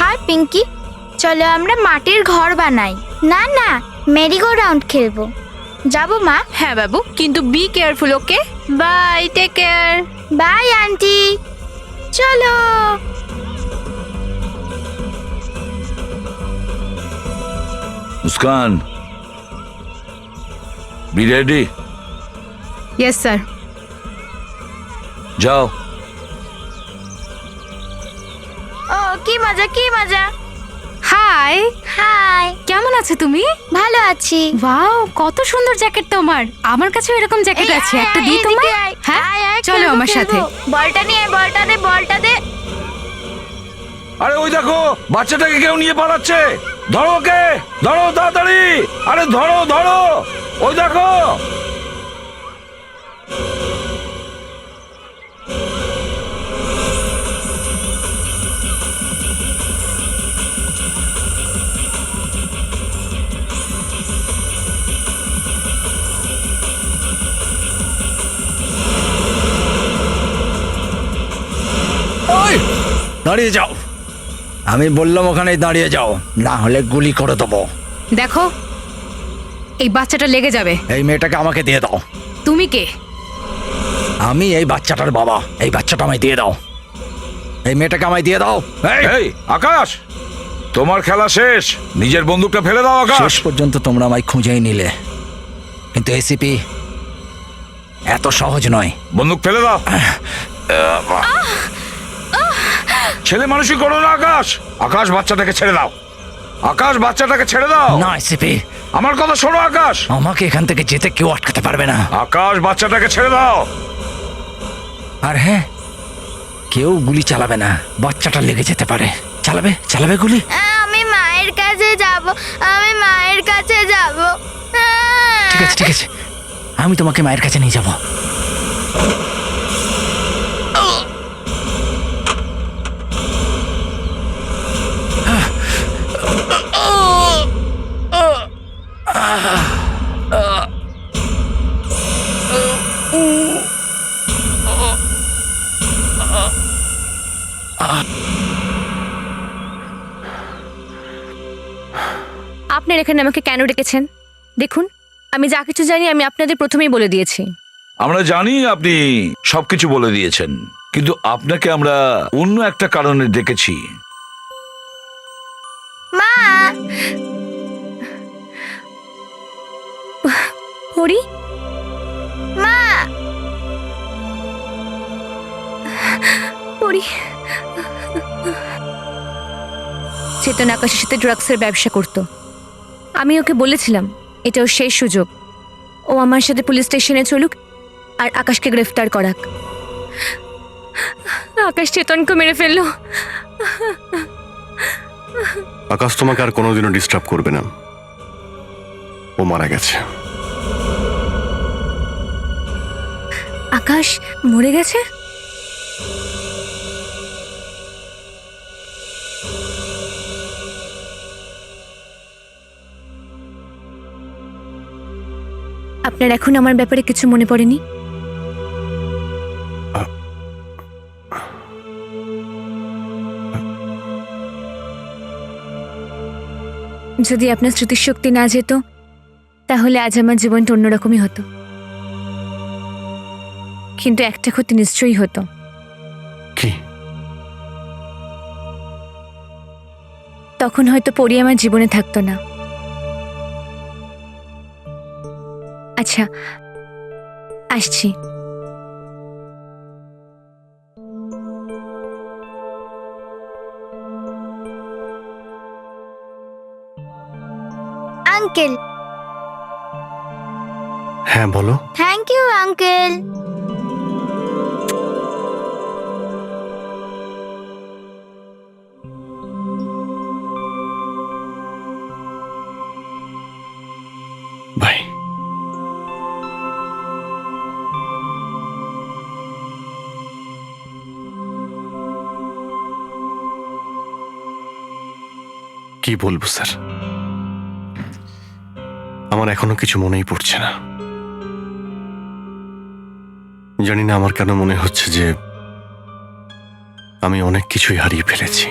হাই পিঙ্কি, চলো আমরা মাটির ঘর বানাই। না না, মেরিগো রাউন্ড খেলবো। যাবো মা? হ্যাঁ বাবু, কিন্তু be careful, okay? Bye, take care. Bye aunty, চলো। Muskan, be ready? Yes sir. যাও। ও কি মজা, কি মজা। হাই। হাই, কেমন আছো তুমি? ভালো আছি। ওয়াও, কত সুন্দর জ্যাকেট তোমার। আমার কাছেও এরকম জ্যাকেট আছে, একটা দিই তোমায়? হ্যাঁ, চলো আমার সাথে। বলটা নিয়ে, বলটা দে, বলটা দে। আরে ওই দেখো, বাচ্চাটাকে কেউ নিয়ে পালাচ্ছে। ধরো ওকে, ধরো তাড়াতাড়ি। আরে ধরো ধরো, ওই দেখো। দাঁড়িয়ে যাও, আমি বললাম ওখানেই দাঁড়িয়ে যাও, না হলে গুলি করে দেবো। দেখো, এই বাচ্চাটা লেগে যাবে। এই মেয়েটাকে আমাকে দিয়ে দাও। তুমি কে? আমি এই বাচ্চাটার বাবা, এই বাচ্চাটা আমায় দিয়ে দাও। এই মেয়েটাকে আমায় দিয়ে দাও। এই আকাশ, তোমার খেলা শেষ, নিজের বন্দুকটা ফেলে দাও। আকাশ, শেষ পর্যন্ত তোমরা আমায় খুঁজেই নিলে, কিন্তু এসিপি এত সহজ নয়। বন্দুক ফেলে দাও। ছেলে মানুষই করো না আকাশ। আকাশ, বাচ্চাটাকে ছেড়ে দাও। আকাশ, বাচ্চাটাকে ছেড়ে দাও। না এসিপি, আমার কথা শোনো আকাশ। আমাকে এখান থেকে যেতে কেউ আটকাতে পারবে না। আকাশ, বাচ্চাটাকে ছেড়ে দাও। আর হ্যাঁ, কেউ গুলি চালাবে না, বাচ্চাটা লেগে যেতে পারে। চালাবে চালাবে গুলি? আমি মায়ের কাছে যাব, আমি মায়ের কাছে যাব। ঠিক আছে ঠিক আছে, আমি তোমাকে মায়ের কাছে নিয়ে যাব। আপনার এখানে আমাকে কেন ডেকেছেন? দেখুন, আমি যা কিছু জানি আমি আপনাদের প্রথমেই বলে দিয়েছি। আমরা জানি আপনি সবকিছু বলে দিয়েছেন, কিন্তু আপনাকে আমরা অন্য একটা কারণে ডেকেছি। মা, হরি, মা, হরি। চেতন আকাশের সাথে ড্রাগসের ব্যবসা করত। আমি ওকে বলেছিলাম এটা ওর শেষ সুযোগ। ও আমার সাথে পুলিশ স্টেশনে চলুক আর আকাশকে গ্রেফতার করাক। আকাশ চেতনকে মেরে ফেললো। আকাশ তোমাকে আর কোনোদিনও ডিস্টার্ব করবে না, ও মারা গেছে। আকাশ মরে গেছে? আপনার এখন আমার ব্যাপারে কিছু মনে পড়েনি? যদি আপনার স্মৃতিশক্তি না যেত তাহলে আজ আমার জীবনটা অন্যরকমই হতো, কিন্তু একটা ক্ষতি নিশ্চয়ই হতো। কি? তখন হয়তো পরি আমার জীবনে থাকতো না। আচ্ছা, আসছি। আঙ্কেল। হ্যাঁ বলো। Thank you uncle. বাই। কি বলবো স্যার, আমার এখনো কিছু মনেই পড়ছে না। জানি না আমার কেন মনে হচ্ছে যে আমি অনেক কিছুই হারিয়ে ফেলেছি।